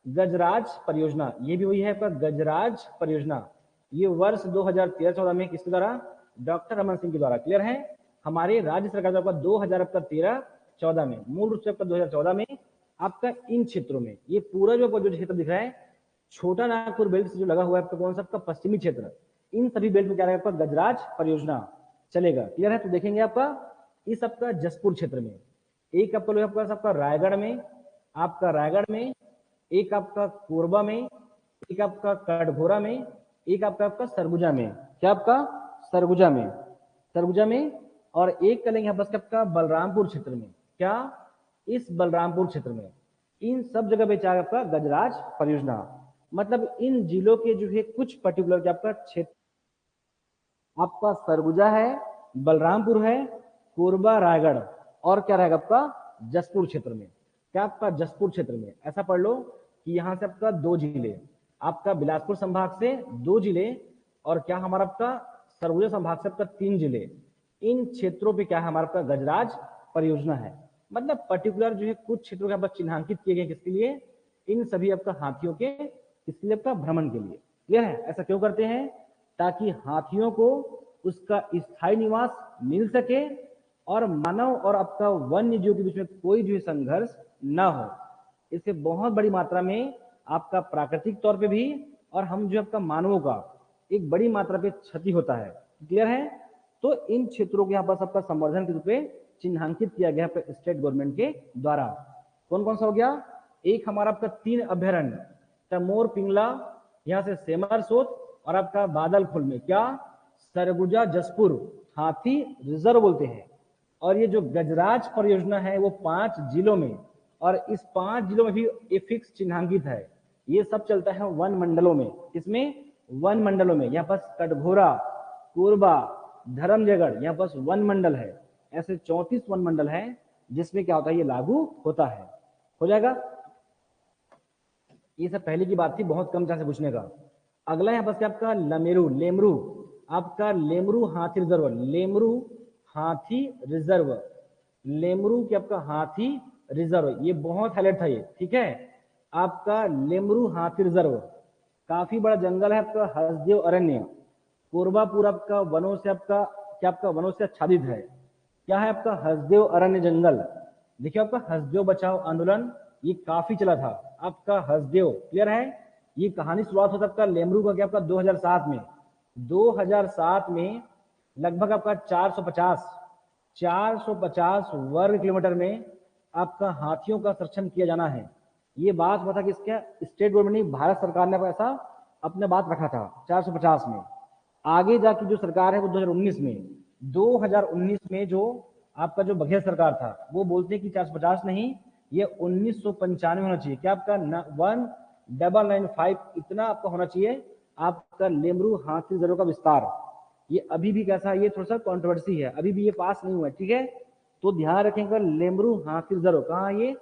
गजराज परियोजना, ये भी वही है आपका गजराज परियोजना। ये वर्ष 2013-14 में किसके द्वारा, डॉक्टर रमन सिंह के द्वारा। क्लियर है? हमारे राज्य सरकार द्वारा 2013-14 में, मूल रूप से आपका 2014 में आपका इन क्षेत्रों में ये पूरा जो आपका जो क्षेत्र दिख रहा है, छोटा नागपुर बेल्ट से जो लगा हुआ है आपका कौन सा आपका पश्चिमी क्षेत्र, इन सभी बेल्ट में क्या रहेगा आपका गजराज परियोजना चलेगा। क्लियर है? तो देखेंगे आपका इस आपका जसपुर क्षेत्र में, एक आपका रायगढ़ में, आपका रायगढ़ में, एक आपका कोरबा में, एक आपका कटघोरा में, एक आपका सरगुजा में, क्या आपका सरगुजा में, सरगुजा में, और एक करेंगे बस आपका बलरामपुर क्षेत्र में, क्या इस बलरामपुर क्षेत्र में। इन सब जगह पे चाहे आपका गजराज परियोजना, मतलब इन जिलों के जो है कुछ पर्टिकुलर क्या आपका क्षेत्र, आपका सरगुजा है, बलरामपुर है, कोरबा, रायगढ़, और क्या रहेगा आपका जसपुर क्षेत्र में। क्या आपका जसपुर क्षेत्र में ऐसा पढ़ लो कि यहां से आपका 2 जिले, आपका बिलासपुर संभाग से 2 जिले, और क्या हमारा आपका सरगुजा संभाग से आपका 3 जिले, इन क्षेत्रों पे क्या है हमारा आपका गजराज परियोजना है। मतलब पर्टिकुलर जो है कुछ क्षेत्रों के चिन्हांकित किए गए, किसके लिए, इन सभी आपका हाथियों के, इसके लिए आपका भ्रमण के लिए। क्लियर है? ऐसा क्यों करते हैं? ताकि हाथियों को उसका स्थायी निवास मिल सके और मानव और आपका वन्य जीव के बीच में कोई जो संघर्ष ना हो। इससे बहुत बड़ी मात्रा में आपका प्राकृतिक तौर पे भी और हम जो आपका मानवों का एक बड़ी मात्रा पे क्षति होता है। क्लियर है? तो इन क्षेत्रों को यहाँ पर सबका संवर्धन के रूप में चिन्हांकित किया गया है स्टेट गवर्नमेंट के द्वारा। कौन कौन सा हो गया? एक हमारा आपका 3 अभ्यारण्य, तमोर पिंगला, यहाँ से सेमर सोत और आपका बादलखुल में क्या सरगुजा जसपुर हाथी रिजर्व बोलते हैं। और ये जो गजराज परियोजना है वो 5 जिलों में, और इस 5 जिलों में भी ये फिक्स चिन्हांकित है। ये सब चलता है वन मंडलों में। इसमें वन मंडलों में यहाँ पर कटघोरा, कोरबा, धर्मजयगढ़ यहाँ पर वन मंडल है। ऐसे 34 वन मंडल है जिसमें क्या होता है ये लागू होता है। हो जाएगा? ये सब पहले की बात थी, बहुत कम चांस पूछने का। अगला यहाँ पर आपका लमेरू, लेमरू, आपका लेमरू हाथी रिजर्व, लेमरू हाथी रिजर्व, लेमरू की आपका हाथी रिजर्व, ये बहुत हाईलाइट था ये, ठीक है। आपका लेमरू हाथी रिजर्व काफी बड़ा जंगल है आपका, हसदेव अरण्य, कोरबापुर आपका वनों से आपका क्या आपका वनों से आच्छादित है। क्या है आपका? हसदेव अरण्य जंगल। देखिए आपका हसदेव बचाओ आंदोलन ये काफी चला था आपका हसदेव। क्लियर है? ये कहानी शुरुआत होता आपका लेमरू का क्या आपका 2007 में। 2007 में लगभग आपका 450 वर्ग किलोमीटर में आपका हाथियों का संरक्षण किया जाना है। ये बात हुआ था कि इसका स्टेट गवर्नमेंट ने, भारत सरकार ने ऐसा अपने बात रखा था 450 में। आगे जाके जो सरकार है वो 2019 में जो आपका जो बघेल सरकार था वो बोलते हैं कि 450 नहीं, ये 1995 होना चाहिए। क्या आपका 1995 इतना आपका होना चाहिए आपका लेमरू हाथी रिजर्व का विस्तार। ये अभी भी कैसा है, ये थोड़ा सा कंट्रोवर्सी है, अभी भी ये पास नहीं हुआ है, ठीक है। तो ध्यान रखेंगे लेमरू हाथी रिजर्व कहाँ, ये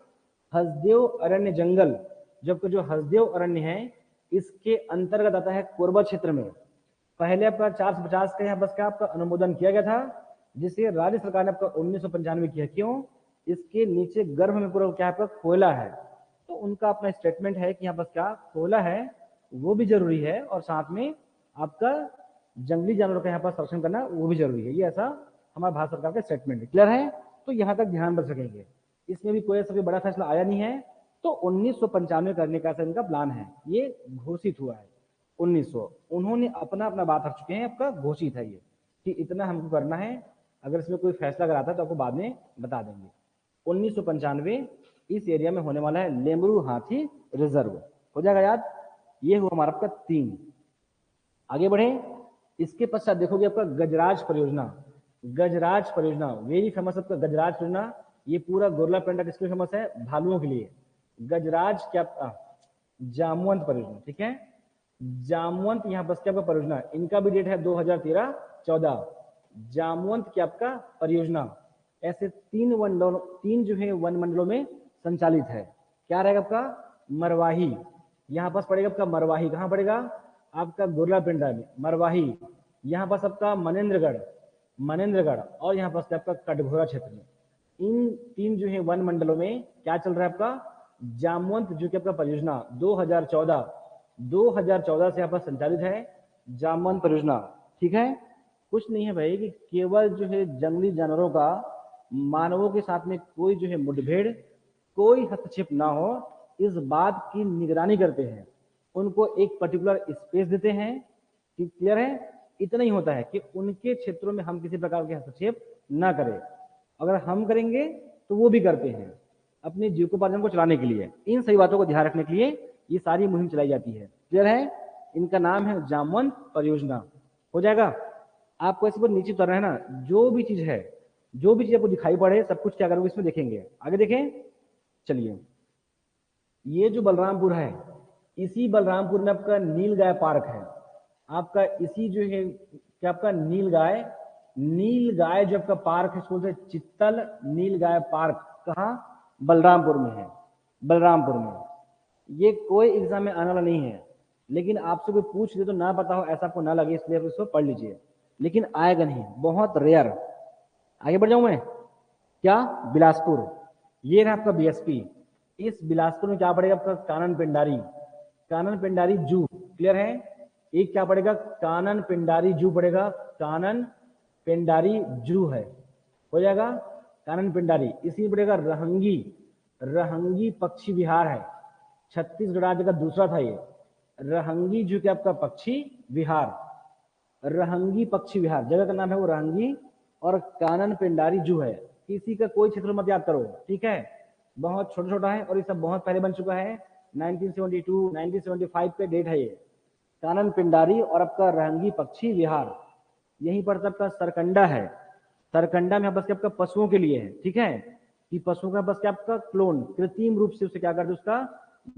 हसदेव अरण्य जंगल, जबकि जो हसदेव अरण्य है इसके अंतर्गत आता है कोरबा क्षेत्र में। पहले आपका 450 का यहाँ बस क्या आपका अनुमोदन किया गया था, जिसे राज्य सरकार ने आपका 1995 किया। क्यों? इसके नीचे गर्भ में पूरा क्या आपका कोयला है, तो उनका अपना स्टेटमेंट है कि यहाँ बस क्या कोयला है वो भी जरूरी है, और साथ में आपका जंगली जानवरों का यहाँ पर संरक्षण करना वो भी जरूरी है। ये ऐसा हमारा भारत सरकार का स्टेटमेंट है। क्लियर है? तो यहाँ तक ध्यान रख सकेंगे। इसमें भी कोई ऐसा बड़ा फैसला आया नहीं है, तो 1995 करने का इनका प्लान है, ये घोषित हुआ है 1900। उन्होंने अपना अपना बात रख चुके हैं, आपका घोषित है ये कि इतना हमको करना है। अगर इसमें कोई फैसला अगर आता है तो आपको बाद में बता देंगे। 1995 इस एरिया में होने वाला है लेमरू हाथी रिजर्व। हो जाएगा याद? ये हुआ हमारा आपका 3। आगे बढ़े, इसके पश्चात देखोगे आपका गजराज परियोजना। गजराज परियोजना वेरी फेमस आपका गजराज परियोजना। ये पूरा गोरला पेंटा किसके फेमस है? भालुओं के लिए। गजराज क्या जामवंत परियोजना, ठीक है। जामवंत यहाँ बस क्या आपका परियोजना, इनका भी डेट है 2013-14। जामवंत की आपका परियोजना ऐसे 3 जो है वन मंडलों में संचालित है। क्या रहेगा आपका? मरवाही, यहाँ पास पड़ेगा आपका मरवाही। कहाँ पड़ेगा? आपका गोरला पेंटा में मरवाही। यहाँ पास आपका मनेन्द्रगढ़ और यहाँ पास आपका कटघोरा क्षेत्र में। इन 3 जो है वन मंडलों में क्या चल रहा है आपका जामवंत जो कि आपका परियोजना 2014 से यहाँ पर संचालित है जामवंत परियोजना, ठीक है। कुछ नहीं है भाई कि केवल जो है जंगली जानवरों का मानवों के साथ में कोई जो है मुठभेड़, कोई हस्तक्षेप ना हो, इस बात की निगरानी करते हैं। उनको एक पर्टिकुलर स्पेस देते हैं कि क्लियर है। इतना ही होता है कि उनके क्षेत्रों में हम किसी प्रकार के हस्तक्षेप ना करें। अगर हम करेंगे तो वो भी करते हैं अपने जीविकोपार्जन को चलाने के लिए। इन सही बातों को ध्यान रखने के लिए ये सारी मुहिम चलाई जाती है। क्लियर है? इनका नाम है जामवंत परियोजना। हो जाएगा? आपको ऐसे पर नीचे उतरना है ना, जो भी चीज आपको दिखाई पड़े सब कुछ क्या करोगे इसमें देखेंगे। आगे देखें, चलिए। ये जो बलरामपुर है, इसी बलरामपुर में आपका नीलगाय पार्क है। आपका इसी जो है क्या आपका नीलगाय जो आपका पार्क है, इसको बोलते हैं चित्तल नीलगाय पार्क। कहाँ? बलरामपुर में है। बलरामपुर में ये कोई एग्जाम में आने वाला नहीं है, लेकिन आपसे कोई पूछ दे तो ना पता हो ऐसा आपको ना लगे, इसलिए आप इसको पढ़ लीजिए, लेकिन आएगा नहीं, बहुत रेयर। आगे बढ़ जाऊं मैं क्या? बिलासपुर, ये रहा आपका बीएसपी। इस बिलासपुर में क्या पड़ेगा आपका कानन पेंडारी जू। क्लियर है? एक क्या पड़ेगा, कानन पिंडारी जू पड़ेगा, कानन पिंडारी जू है, हो जाएगा कानन पिंडारी। इसी में पड़ेगा रहंगी, रहंगी पक्षी विहार है, छत्तीसगढ़ राज्य का दूसरा था ये, रहंगी जू के आपका पक्षी विहार, रहंगी पक्षी विहार जगह का नाम है वो रहंगी, और कानन पिंडारी जू है। किसी का कोई क्षेत्र मत याद करो, ठीक है, बहुत छोटा छोटा है और ये सब बहुत पहले बन चुका है, 1972 1975 पे डेट है ये। कानन पिंडारी और आपका रहंगी पक्षी विहार, यहीं पर आपका सरकंडा है, सरकंडा में बस आपका पशुओं के लिए है, ठीक है, कि पशुओं का बस क्या आपका क्लोन कृत्रिम रूप से उसे क्या करते हैं, उसका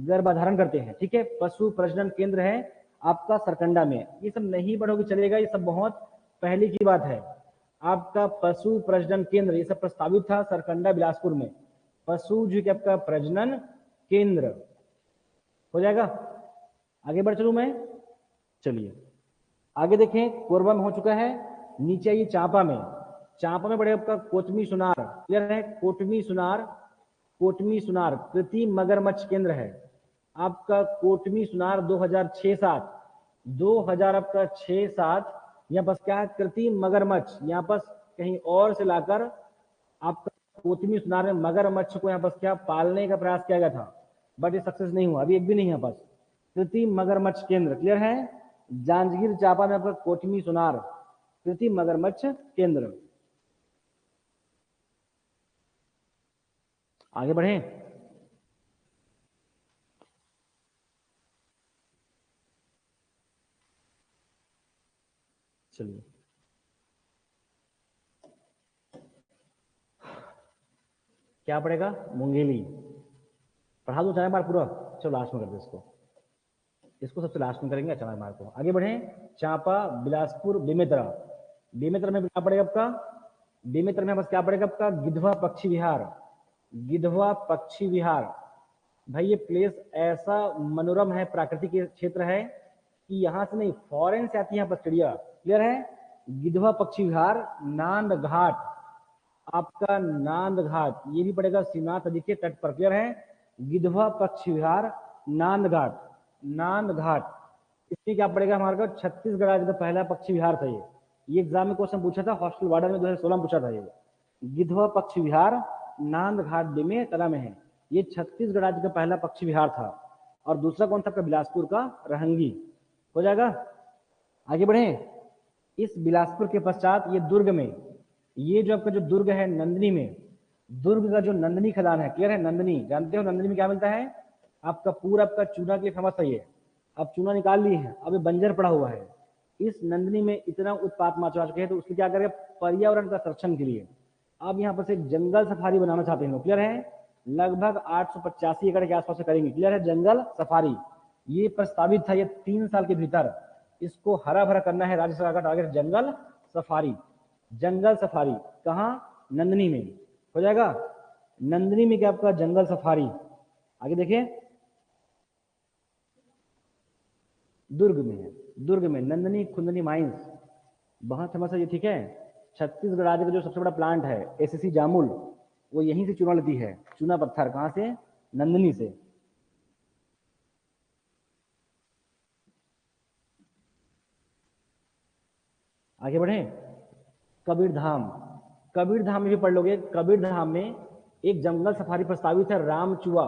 गर्भाधारण करते हैं, ठीक है, पशु प्रजनन केंद्र है आपका सरकंडा में। ये सब नहीं पढ़ोगे चलेगा, ये सब बहुत पहले की बात है। आपका पशु प्रजनन केंद्र ये सब प्रस्तावित था सरकंडा बिलासपुर में, पशु जो कि आपका प्रजनन केंद्र, हो जाएगा। आगे बढ़ चलूं मैं, चलिए आगे देखें, कोरबा में हो चुका है, नीचे ये चांपा में, चांपा में पड़ेगा आपका कोटमी सुनार, क्लियर है, कोटमी सुनार, कोटमी सुनार कृत्रिम मगरमच्छ केंद्र है आपका, कोटमी सुनार 2006-7 2000 आपका 6-7, यहाँ बस क्या है, कृत्रिम मगरमच्छ, यहाँ पर कहीं और से लाकर आपका कोटमी सुनार में मगरमच्छ को यहाँ पर क्या पालने का प्रयास किया गया था, बट ये सक्सेस नहीं हुआ, अभी एक भी नहीं है पास। कृत्रिम मगरमच्छ केंद्र, क्लियर है, जांजगीर चांपा में आपका कोटमी सुनार कृत्रिम मगरमच्छ केंद्र। आगे बढ़े, चलिए क्या पड़ेगा, मुंगेली, पढ़ा दो चार बार पूरा, चलो लास्ट में करते इसको, इसको सबसे लास्ट में करेंगे, चार बार को। आगे बढ़े, चांपा बिलासपुर बेमेतरा, बेमेतरा में क्या पड़ेगा आपका, बेमेतरा में बस क्या पड़ेगा आपका, गिधवा पक्षी विहार, गिधवा पक्षी विहार। भाई ये प्लेस ऐसा मनोरम है, प्राकृतिक क्षेत्र है कि यहाँ से नहीं फॉरेन से आती है यहाँ पर चिड़िया, क्लियर है। गिधवा पक्षी विहार, नांद घाट, आपका नांद घाट ये भी पड़ेगा श्रीनाथ नदी के तट पर, क्लियर है, गिधवा पक्षी विहार नांद घाट, नांद घाट। इसमें क्या पड़ेगा हमारे को, छत्तीसगढ़ राज्य का पहला पक्षी विहार था ये एग्जाम में क्वेश्चन पूछा था, हॉस्टल वार्डन में 2016 में पूछा था ये। गिधवा पक्षी विहार नांद घाट बेमेतरा में है, ये छत्तीसगढ़ राज्य का पहला पक्षी विहार था। और दूसरा कौन सा आपका, बिलासपुर का रहंगी, हो जाएगा। आगे बढ़े, इस बिलासपुर के पश्चात ये दुर्ग में, ये जो आपका जो दुर्ग है नंदनी में, दुर्ग का जो नंदनी खदान है, क्लियर है, नंदनी जानते हो, नंदनी में क्या मिलता है आपका, पूरा आपका चूना के लिए फेमस है ये, अब चूना निकाल लिए हैं, अब ये बंजर पड़ा हुआ है। इस नंदनी में इतना उत्पात मचा चुके हैं, तो उसके क्या करें, पर्यावरण का संरक्षण के लिए अब यहाँ पर से जंगल सफारी बनाना चाहते हैं लोग, क्लियर है, लगभग 885 एकड़ के आसपास से करेंगे, क्लियर है, जंगल सफारी ये प्रस्तावित था, ये 3 साल के भीतर इसको हरा भरा करना है, राज्य सरकार का टारगेट, जंगल सफारी, जंगल सफारी कहाँ, नंदनी में, हो जाएगा, नंदनी में क्या आपका जंगल सफारी। आगे देखिए, दुर्ग में है, दुर्ग में नंदनी खुंदनी माइंस बहुत फेमस है ये, ठीक है, छत्तीसगढ़ राज्य का जो सबसे बड़ा प्लांट है एसएससी जामुल, वो यहीं से चूना लेती है, चूना पत्थर कहां से, नंदनी से। आगे बढ़े, कबीर धाम, कबीर धाम में भी पढ़ लोगे, कबीर धाम में एक जंगल सफारी प्रस्तावित है, रामचुआ,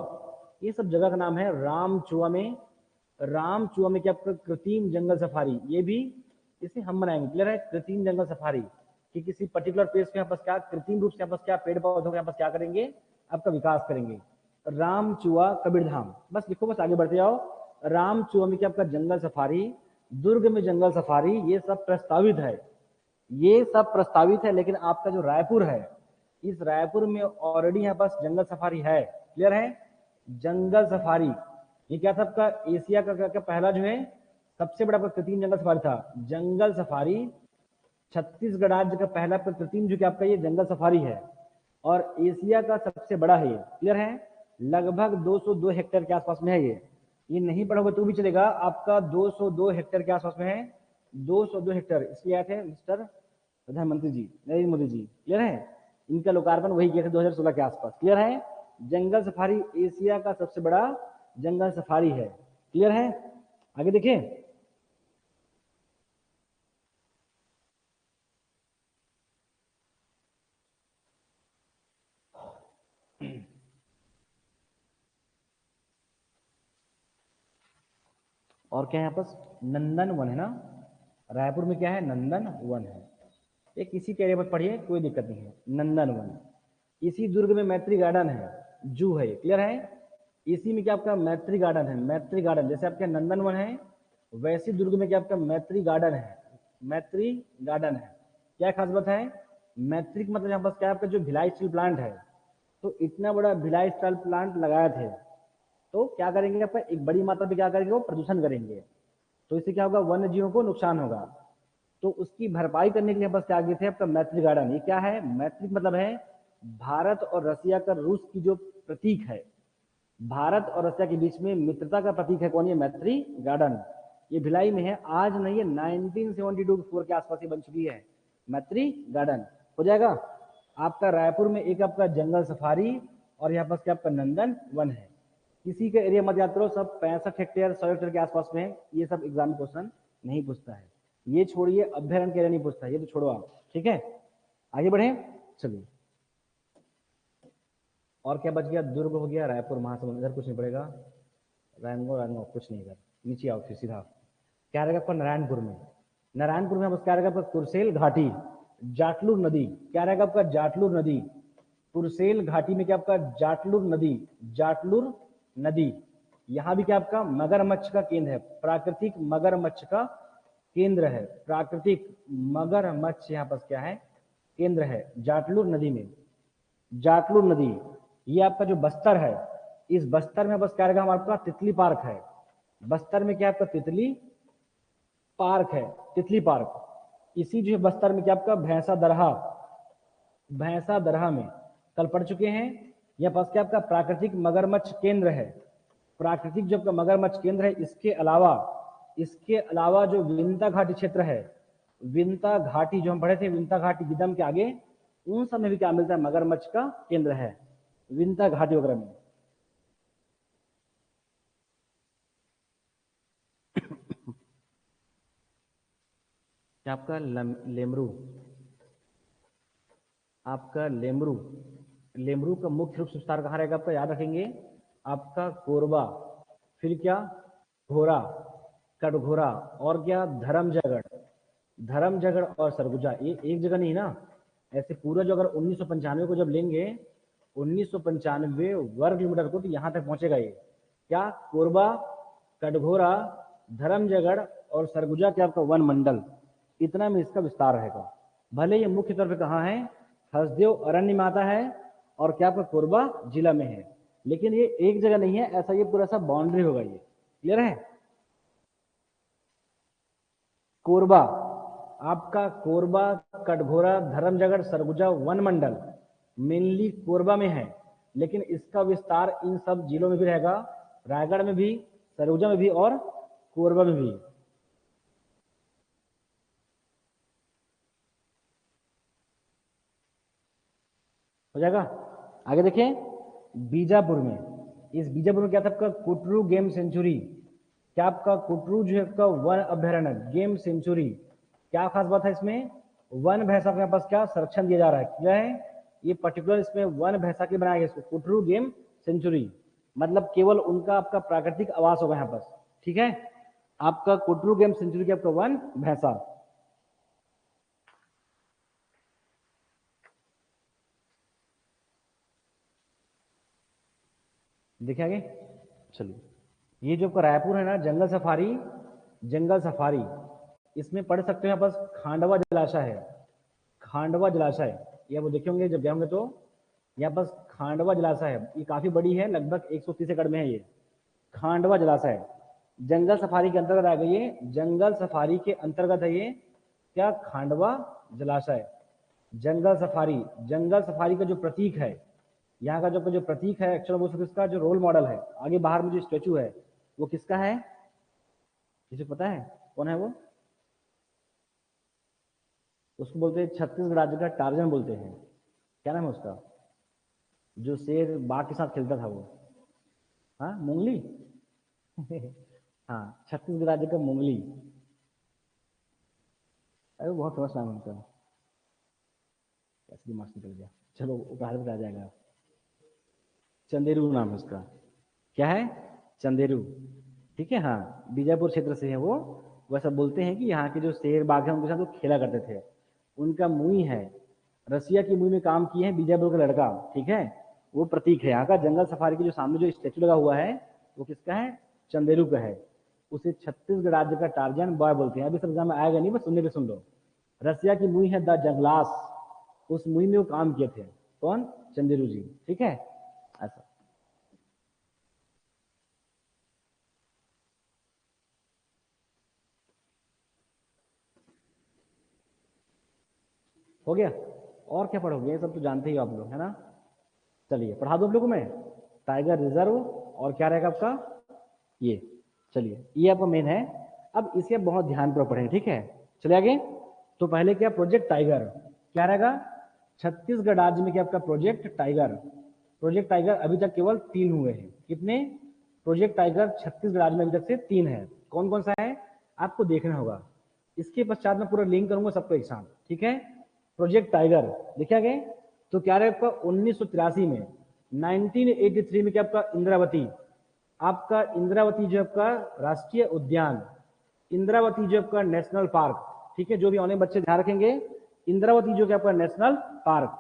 ये सब जगह का नाम है, रामचुआ में, रामचुआ में क्या कृत्रिम जंगल सफारी, ये भी इसे हम बनाएंगे, क्लियर है, कृत्रिम जंगल सफारी कि किसी पर्टिकुलर प्लेस पे यहाँ पर क्या कृत्रिम रूप से यहाँ पर क्या पेड़ पौधों का यहाँ पर क्या करेंगे, आपका विकास करेंगे। रामचुआ कबीरधाम, बस लिखो, बस आगे बढ़ते जाओ। रामचुआ में क्या आपका जंगल सफारी, दुर्ग में जंगल सफारी, ये सब प्रस्तावित है, ये सब प्रस्तावित है, लेकिन आपका जो रायपुर है, इस रायपुर में ऑलरेडी यहाँ पास जंगल सफारी है, क्लियर है, जंगल सफारी ये क्या था आपका, एशिया का पहला जो है सबसे बड़ा कृत्रिम जंगल सफारी था, जंगल सफारी, छत्तीसगढ़ राज्य का पहला कृत्रिम जो कि आपका ये जंगल सफारी है, और एशिया का सबसे बड़ा है ये, क्लियर है, लगभग 202 हेक्टेयर के आसपास में है ये नहीं पढ़ोगे तो भी चलेगा, आपका 202 हेक्टेयर के आसपास में है, 202 हेक्टेयर, इसलिए आए थे मिस्टर प्रधानमंत्री जी नरेंद्र मोदी जी, क्लियर है, इनका लोकार्पण वही किया था 2016 के आसपास, क्लियर है, जंगल सफारी एशिया का सबसे बड़ा जंगल सफारी है, क्लियर है। आगे देखिए, और क्या है यहाँ पास, नंदन वन है ना, रायपुर में क्या है, नंदन वन है। ये किसी के एरिया पर पढ़िए, कोई दिक्कत नहीं है, नंदन वन। इसी दुर्ग में मैत्री गार्डन है, जू है, क्लियर है। इसी में क्या आपका मैत्री गार्डन है, मैत्री गार्डन, जैसे आपके नंदन वन है वैसे दुर्ग में क्या आपका मैत्री गार्डन है, मैत्री गार्डन है। क्या खास बात है, मैत्री मतलब यहाँ पास क्या आपका जो भिलाई स्टील प्लांट है, तो इतना बड़ा भिलाई स्टील प्लांट लगाए थे, तो क्या करेंगे आपका एक बड़ी मात्रा में क्या करेंगे, वो प्रदूषण करेंगे, तो इससे क्या होगा, वन्य जीवों को नुकसान होगा। तो उसकी भरपाई करने के लिए बस क्या आगे थे आपका मैत्री गार्डन। ये क्या है, मैत्री मतलब है भारत और रसिया का रूस की जो प्रतीक है, भारत और रसिया के बीच में मित्रता का प्रतीक है, कौन, ये मैत्री गार्डन। ये भिलाई में है, आज नहीं है 1972 के आसपास ये बन चुकी है मैत्री गार्डन। हो जाएगा आपका रायपुर में एक आपका जंगल सफारी और यहाँ पास क्या आपका नंदन वन है। किसी का एरिया मत याद करो, सब 65 हेक्टेयर 100 हेक्टेयर के आसपास में है, ये सब एग्जाम क्वेश्चन नहीं पूछता है। ये छोड़िए, अभ्यारण्य के एरिया नहीं पूछता है, ये तो छोड़ो आप, ठीक है। आगे बढ़े, चलिए। और क्या बच गया, दुर्ग हो गया, रायपुर, महासमुंद, इधर कुछ नहीं पड़ेगा, रायनगढ़ रायनगढ़ कुछ नहीं, इधर नीचे आओ फिर सीधा। क्या रहेगा आपका नारायणपुर में, नारायणपुर में बस क्या रहेगा आपका कुरसेल घाटी, जाटलूर नदी, क्या रहेगा आपका जाटलूर नदी, कुरसेल घाटी में क्या आपका जाटलूर नदी, जाटलूर नदी। यहां भी क्या आपका मगरमच्छ का केंद्र है, प्राकृतिक मगरमच्छ का केंद्र है, प्राकृतिक मगरमच्छ यहाँ पर क्या है, केंद्र है जाटलूर नदी में, जाटलूर नदी। ये आपका जो बस्तर है, इस बस्तर में बस क्या रहेगा हमारे पास, तितली पार्क है, बस्तर में क्या आपका तितली पार्क है, तितली पार्क। इसी जो है बस्तर में क्या आपका भैंसा दरहा, भैंसा दरहा में कल पढ़ चुके हैं। यह पास क्या आपका प्राकृतिक मगरमच्छ केंद्र है, प्राकृतिक जो आपका मगरमच्छ केंद्र है। इसके अलावा जो विंता घाटी क्षेत्र है, विंता घाटी जो हम पढ़े थे, विंता घाटी गिदम के आगे, उन सब में भी क्या मिलता है, मगरमच्छ का केंद्र है, विंता घाटी वगैरह में। क्या आपका लेमरू, आपका लेमरू, लेमरू का मुख्य रूप से विस्तार कहाँ रहेगा आपका, याद रखेंगे, आपका कोरबा, फिर क्या, घोरा, कटघोरा, और क्या धर्मजयगढ़, धर्मजयगढ़ और सरगुजा। ये एक जगह नहीं ना, ऐसे पूरा जो अगर 1995 को जब लेंगे, 1995 वर्ग किलोमीटर को, तो यहाँ तक पहुंचेगा ये, क्या, कोरबा, कटघोरा, धर्मजयगढ़ और सरगुजा के आपका वन मंडल, इतना में इसका विस्तार रहेगा। भले ये मुख्य तौर पे कहाँ है, हसदेव अरण्य में आता है, और क्या आपका कोरबा जिला में है, लेकिन ये एक जगह नहीं है, ऐसा ये पूरा सा बाउंड्री होगा, ये क्लियर है। कोरबा, आपका कोरबा, कटघोरा, धर्मजयगढ़, सरगुजा वन मंडल मेनली कोरबा में है, लेकिन इसका विस्तार इन सब जिलों में भी रहेगा, रायगढ़ में भी, सरगुजा में भी और कोरबा में भी। हो जाएगा। आगे देखिए, बीजापुर में, इस बीजापुर में क्या था आपका, कुटरू गेम सेंचुरी, क्या आपका कुटरू जो है आपका वन अभ्यारण्य गेम सेंचुरी। क्या खास बात है इसमें, वन भैंसा के पास क्या संरक्षण दिया जा रहा है, क्या है ये पर्टिकुलर, इसमें वन भैंसा के बनाया गया, इसको कुटरू गेम सेंचुरी, मतलब केवल उनका आपका प्राकृतिक आवास होगा यहाँ पर, ठीक है। आपका कुटरू गेम सेंचुरी के आपका वन भैंसा। देखिए आगे, चलिए। ये जो रायपुर है ना, जंगल सफारी, जंगल सफारी, इसमें पढ़ सकते हैं बस, खांडवा जलाशय है, खांडवा जलाशय, ये वो देखे होंगे जब गए होंगे तो, यहाँ बस खांडवा जलाशय है, ये काफी बड़ी है, लगभग 130 एकड़ में है ये खांडवा जलाशय, जंगल सफारी के अंतर्गत आ गई है, जंगल सफारी के अंतर्गत है ये, क्या, खांडवा जलाशय, जंगल सफारी। जंगल सफारी का जो प्रतीक है, यहाँ का जो प्रतीक है, एक्चुअल वो इसका जो रोल मॉडल है, आगे बाहर में जो स्टेचू है वो किसका है, किसी को पता है कौन है वो, उसको बोलते हैं छत्तीसगढ़ राज्य का टार्जन बोलते हैं, क्या नाम है उसका, जो शेर बाघ के साथ खेलता था वो, हाँ मुंगली हाँ, छत्तीसगढ़ राज्य का मुंगली, अरे बहुत फेमस नाम है उनका, कैसे दिमाग से निकल गया, चलो बाहर में आ जाएगा, चंदेरू नाम है उसका, क्या है, चंदेरू, ठीक है, हाँ बीजापुर क्षेत्र से है वो। वैसा बोलते हैं कि यहाँ के जो शेर बाघ है उनके साथ वो खेला करते थे। उनका मुई है, रसिया की मुई में काम किए हैं बीजापुर का लड़का, ठीक है। वो प्रतीक है यहाँ का। जंगल सफारी के जो सामने जो स्टेचू लगा हुआ है वो किसका है? चंदेरू का है। उसे छत्तीसगढ़ राज्य का टार्जन बॉय बोलते हैं। अभी सब एग्जाम में आएगा नहीं, बस सुनने पे सुन लो। रसिया की मुई है द जंगलास, उस मुई में वो काम किए थे। कौन? चंदेरू जी, ठीक है। ऐसा हो गया। और क्या पढ़ोगे? ये सब तो जानते ही हो आप लोग, है ना। चलिए पढ़ा दो आप लोगों में। टाइगर रिजर्व और क्या रहेगा आपका? ये चलिए, ये आपका मेन है। अब इसे आप बहुत ध्यान पर पढ़ें, ठीक है। चलिए आगे। तो पहले क्या? प्रोजेक्ट टाइगर क्या रहेगा? छत्तीसगढ़ राज्य में क्या आपका प्रोजेक्ट टाइगर? प्रोजेक्ट टाइगर अभी तक केवल 3 हुए हैं। कितने? प्रोजेक्ट टाइगर छत्तीसगढ़ राज्य में अभी तक से 3 है। कौन कौन सा है आपको देखना होगा। इसके पश्चात मैं पूरा लिंक करूंगा सबको एक साथ, ठीक है। प्रोजेक्ट टाइगर देखा गया। तो क्या रहेगा आपका? 1983 में, 1983 में क्या आपका? इंद्रावती। आपका इंद्रावती जो आपका राष्ट्रीय उद्यान, इंद्रावती जो आपका नेशनल पार्क, ठीक है। जो भी आने बच्चे ध्यान रखेंगे, इंद्रावती जो कि आपका नेशनल पार्क।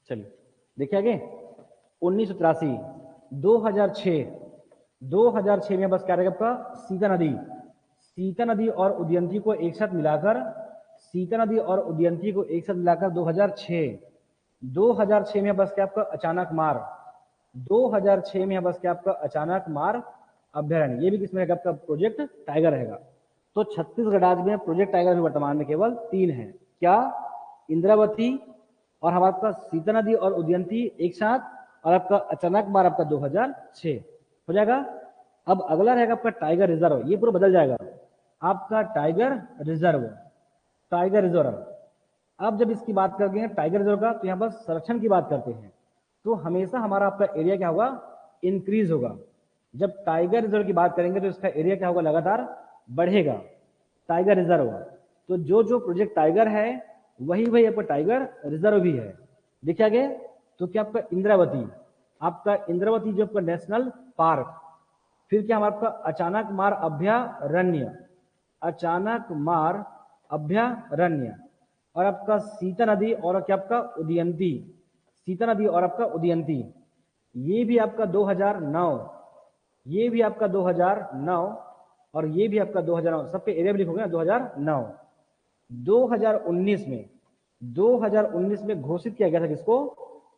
चलिए देखिए आगे। 1983, 2006, 2006 में बस क्या रहेगा आपका? सीता नदी। सीता नदी और उदयंती को एक साथ मिलाकर, सीता नदी और उदयंती को एक साथ मिलाकर 2006, 2006 में बस क्या आपका? अचानक मार। 2006 में बस क्या आपका? अचानक मार अभ्यारण्य। ये भी किसमें रहेगा आपका? प्रोजेक्ट टाइगर रहेगा। तो छत्तीसगढ़ राज्य में प्रोजेक्ट टाइगर भी वर्तमान में केवल 3 है। क्या? इंद्रावती, और हमारे पास सीता नदी और उदयंती एक साथ, और आपका अचानक मार आपका 2006 हो जाएगा। अब अगला रहेगा आपका टाइगर रिजर्व। ये पूरा बदल जाएगा आपका। Tiger reserve, tiger reserve. अब जब इसकी बात करते हैं टाइगर रिजर्व का, तो यहाँ पर संरक्षण की बात करते हैं, तो हमेशा हमारा आपका एरिया क्या होगा? इंक्रीज होगा। जब टाइगर रिजर्व की बात करेंगे तो इसका एरिया क्या होगा? लगातार बढ़ेगा। टाइगर रिजर्व, तो जो जो प्रोजेक्ट टाइगर है वही वही आपका टाइगर रिजर्व भी है। देखिए आगे। तो क्या आपका? इंद्रावती, आपका इंद्रावती जो आपका नेशनल पार्क। फिर क्या हमारा आपका? अचानक मार अभ्यारण्य, अचानक मार अभ्यारण्य। और आपका सीता नदी और क्या आपका? उदयंती, सीता नदी और आपका उदयंती। ये भी आपका 2009, ये भी आपका 2009, और ये भी आपका 2009। सबके एरिया भी लिखोगे ना 2009। 2019 में, 2019 में घोषित किया गया था किसको?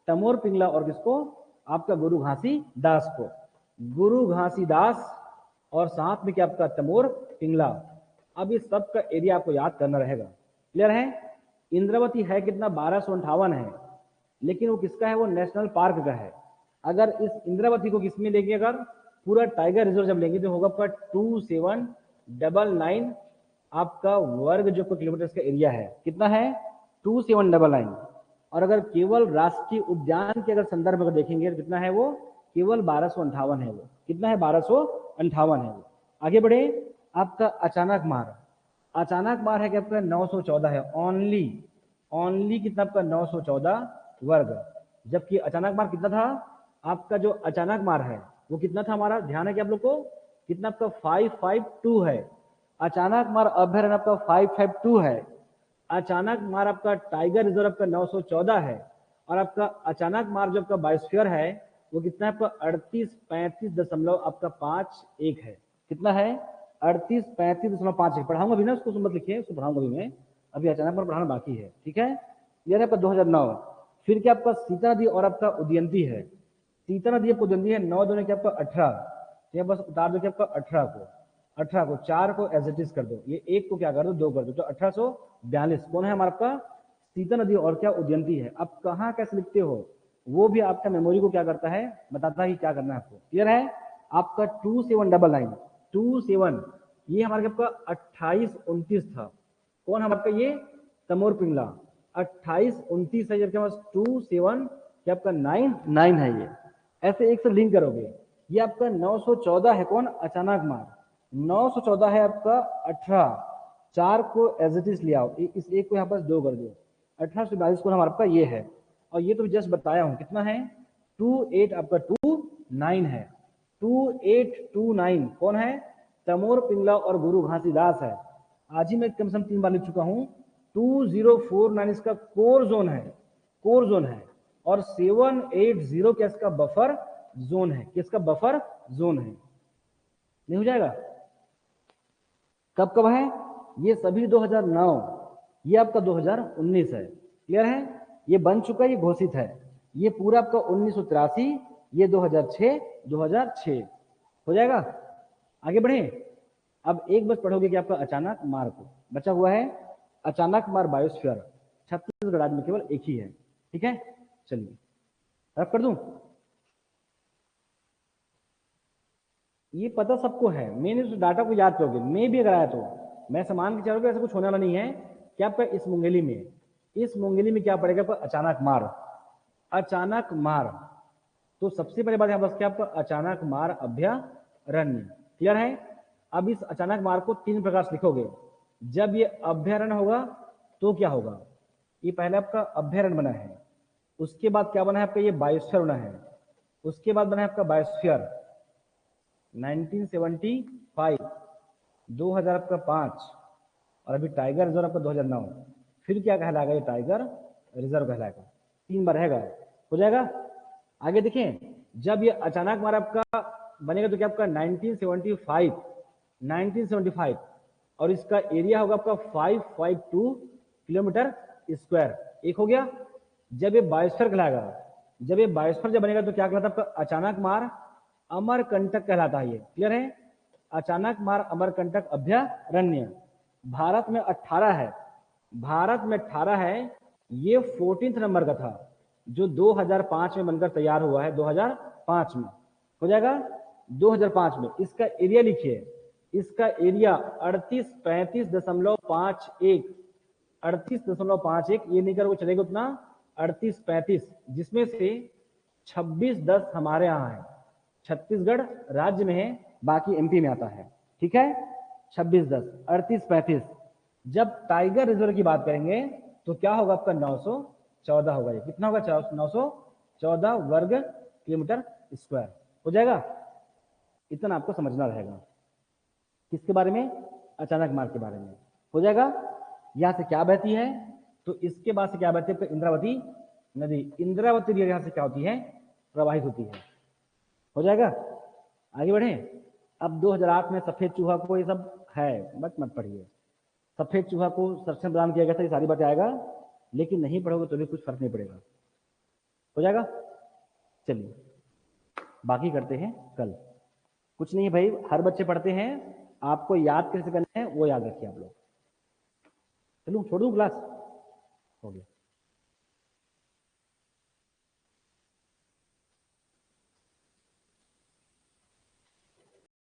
तमोर पिंगला और किसको? आपका गुरु घासीदास को। गुरु घासीदास और साथ में क्या आपका? तमोर पिंगला। अब इस सब का एरिया आपको याद करना रहेगा। क्लियर है? इंद्रावती है कितना? 1258 है, लेकिन वो किसका है? वो नेशनल पार्क का है। अगर इस इंद्रावती को किसमें लेंगे? अगर पूरा टाइगर रिजर्व जब लेंगे तो होगा आपका 2799 आपका वर्ग जो किलोमीटर का एरिया है। कितना है? 2799। और अगर केवल राष्ट्रीय उद्यान के अगर संदर्भ में देखेंगे तो कितना है? वो केवल 1258 है। वो कितना है? 1258 है वो। आगे बढ़े। आपका अचानक मार, अचानक मार है कि आपका 914 है। ओनली, ओनली कितना आपका? 914 वर्ग। जबकि अचानक मार कितना था? आपका जो अचानक मार है वो कितना था हमारा? ध्यान है कि आप लोग को? कितना आपका? 552 है। अचानक मार अभ्यारण्य आपका 552 है। अचानक मार आपका टाइगर रिजर्व आपका 914 है। और आपका अचानक मार जो आपका बायोस्फीयर है वो कितना है आपका? 3835 आपका 51 है। कितना है? 3835.51। पढ़ाऊंगा भी ना उसको, मत लिखिए, उसको पढ़ाऊंगा भी मैं। अभी अचानक मार पढ़ाना बाकी है, ठीक है। ये आपका 2009। फिर क्या आपका? सीता नदी और आपका उदयंती है। सीता नदी आपको उदयंती है 9 दूने क्या आपका? 18। ये बस उतार दो क्या आपका? 18 को, 18 को 4 को एज इट इज कर दो, ये 1 को क्या कर दो? 2 कर दो, तो 1842 कौन है हमारा आपका? सीता नदी और क्या? उदयंती है। अब कहाँ कैसे लिखते हो वो भी आपका मेमोरी को क्या करता है? बताता है कि क्या करना है आपको। क्लियर है? आपका 2799, 27, ये हमारे आपका 2829 था। कौन हमारा? ये तमोर पिंगला। 2829 है, जबकि हमारा 27 क्या आपका? 99 है। ये ऐसे एक से लिंक करोगे। ये आपका 914 है। कौन? अचानक मार। 914 है आपका 18, 4 को एज इट इज ले आओ, इस एक को यहाँ पर 2 कर दो। 1842 कोण हमारा आपका ये है, और ये तो जस्ट बताया हूं कितना है 28 आपका 29 है। 2829 कौन है? तमोर पिंगला और गुरु घासीदास है। आज ही मैं कम से कम 3 बार लिख चुका हूं। 2049 इसका कोर जोन है, कोर जोन है, और 780 क्या इसका बफर जोन है, किसका बफर जोन है। नहीं हो जाएगा? कब कब है ये? सभी 2009, ये आपका 2019 है। क्लियर है? ये बन चुका है, ये घोषित है। ये पूरा आपका 1983, ये 2006 2006 हो जाएगा। आगे बढ़े। अब एक बस पढ़ोगे कि आपका अचानक मार को बचा हुआ है। अचानक मार बायोस्फीयर छत्तीसगढ़ राज्य में केवल एक ही है। ठीक है, चलिए रब कर दूं। ये पता सबको है, मैंने उस डाटा को याद करोगे, मैं भी अगर आया तो मैं समान के चलोगे, ऐसा कुछ होने वाला नहीं है। क्या आपका इस मुंगेली में, इस मुंगेली में क्या पड़ेगा आपका? अचानक मार। अचानक मार, तो सबसे पहले बात यहाँ बस क्या आपका? अचानक मार अभयारण्य। क्लियर है? अब इस अचानक मार को 3 प्रकार से लिखोगे। जब ये अभयारण्य होगा तो क्या होगा? ये पहले आपका अभयारण्य बना है, उसके बाद क्या बना है आपका? ये बायोस्फीयर बना है, उसके बाद बना है आपका बायोस्फीयर 1975, 2005, और अभी टाइगर रिजर्व आपका 2009। फिर क्या कहलाएगा? ये टाइगर रिजर्व कहलाएगा। 3 बार रहेगा, हो जाएगा। आगे देखें, जब ये अचानक मार आपका बनेगा तो क्या आपका 1975, और इसका एरिया होगा आपका 552 किलोमीटर स्क्वायर। एक हो गया। जब ये बायोस्फीयर कहलाएगा, जब ये बायोस्फीयर जब बनेगा तो क्या कहलाता है आपका? अचानक मार अमरकंटक कहलाता है ये। क्लियर है? अचानक मार अमरकंटक अभयारण्य भारत में 18 है, भारत में 18 है। ये 14 नंबर का था जो 2005 में बनकर तैयार हुआ है, 2005 में हो जाएगा। 2005 में इसका एरिया लिखिए, इसका एरिया 3835.51, 38.51, ये नहीं करोगे चलेगा उतना 3835, जिसमें से 2610 हमारे यहाँ है, छत्तीसगढ़ राज्य में है, बाकी एमपी में आता है। ठीक है, 2610 3835। जब टाइगर रिजर्व की बात करेंगे तो क्या होगा आपका? 914 होगा। ये कितना होगा? 914 वर्ग किलोमीटर स्क्वायर हो जाएगा। इतना आपको समझना रहेगा। किसके बारे में? अचानक मार के बारे में। हो जाएगा। यहां से क्या बहती है? तो इसके बाद से क्या बहती है? इंद्रावती नदी। इंद्रावती नदी यहां से क्या होती है? प्रवाहित होती है। हो जाएगा। आगे बढ़े। अब 2008 में सफेद चूहा को ये सब है, मत पढ़िए। सफेद चूहा को संरक्षण प्रदान किया गया था, ये सारी बातें आएगा, लेकिन नहीं पढ़ोगे तो भी कुछ फर्क नहीं पड़ेगा। हो जाएगा। चलिए बाकी करते हैं कल। कुछ नहीं भाई, हर बच्चे पढ़ते हैं, आपको याद कैसे करना है वो याद रखिए आप लोग। चलूं छोड़ दूं क्लास? हो गया।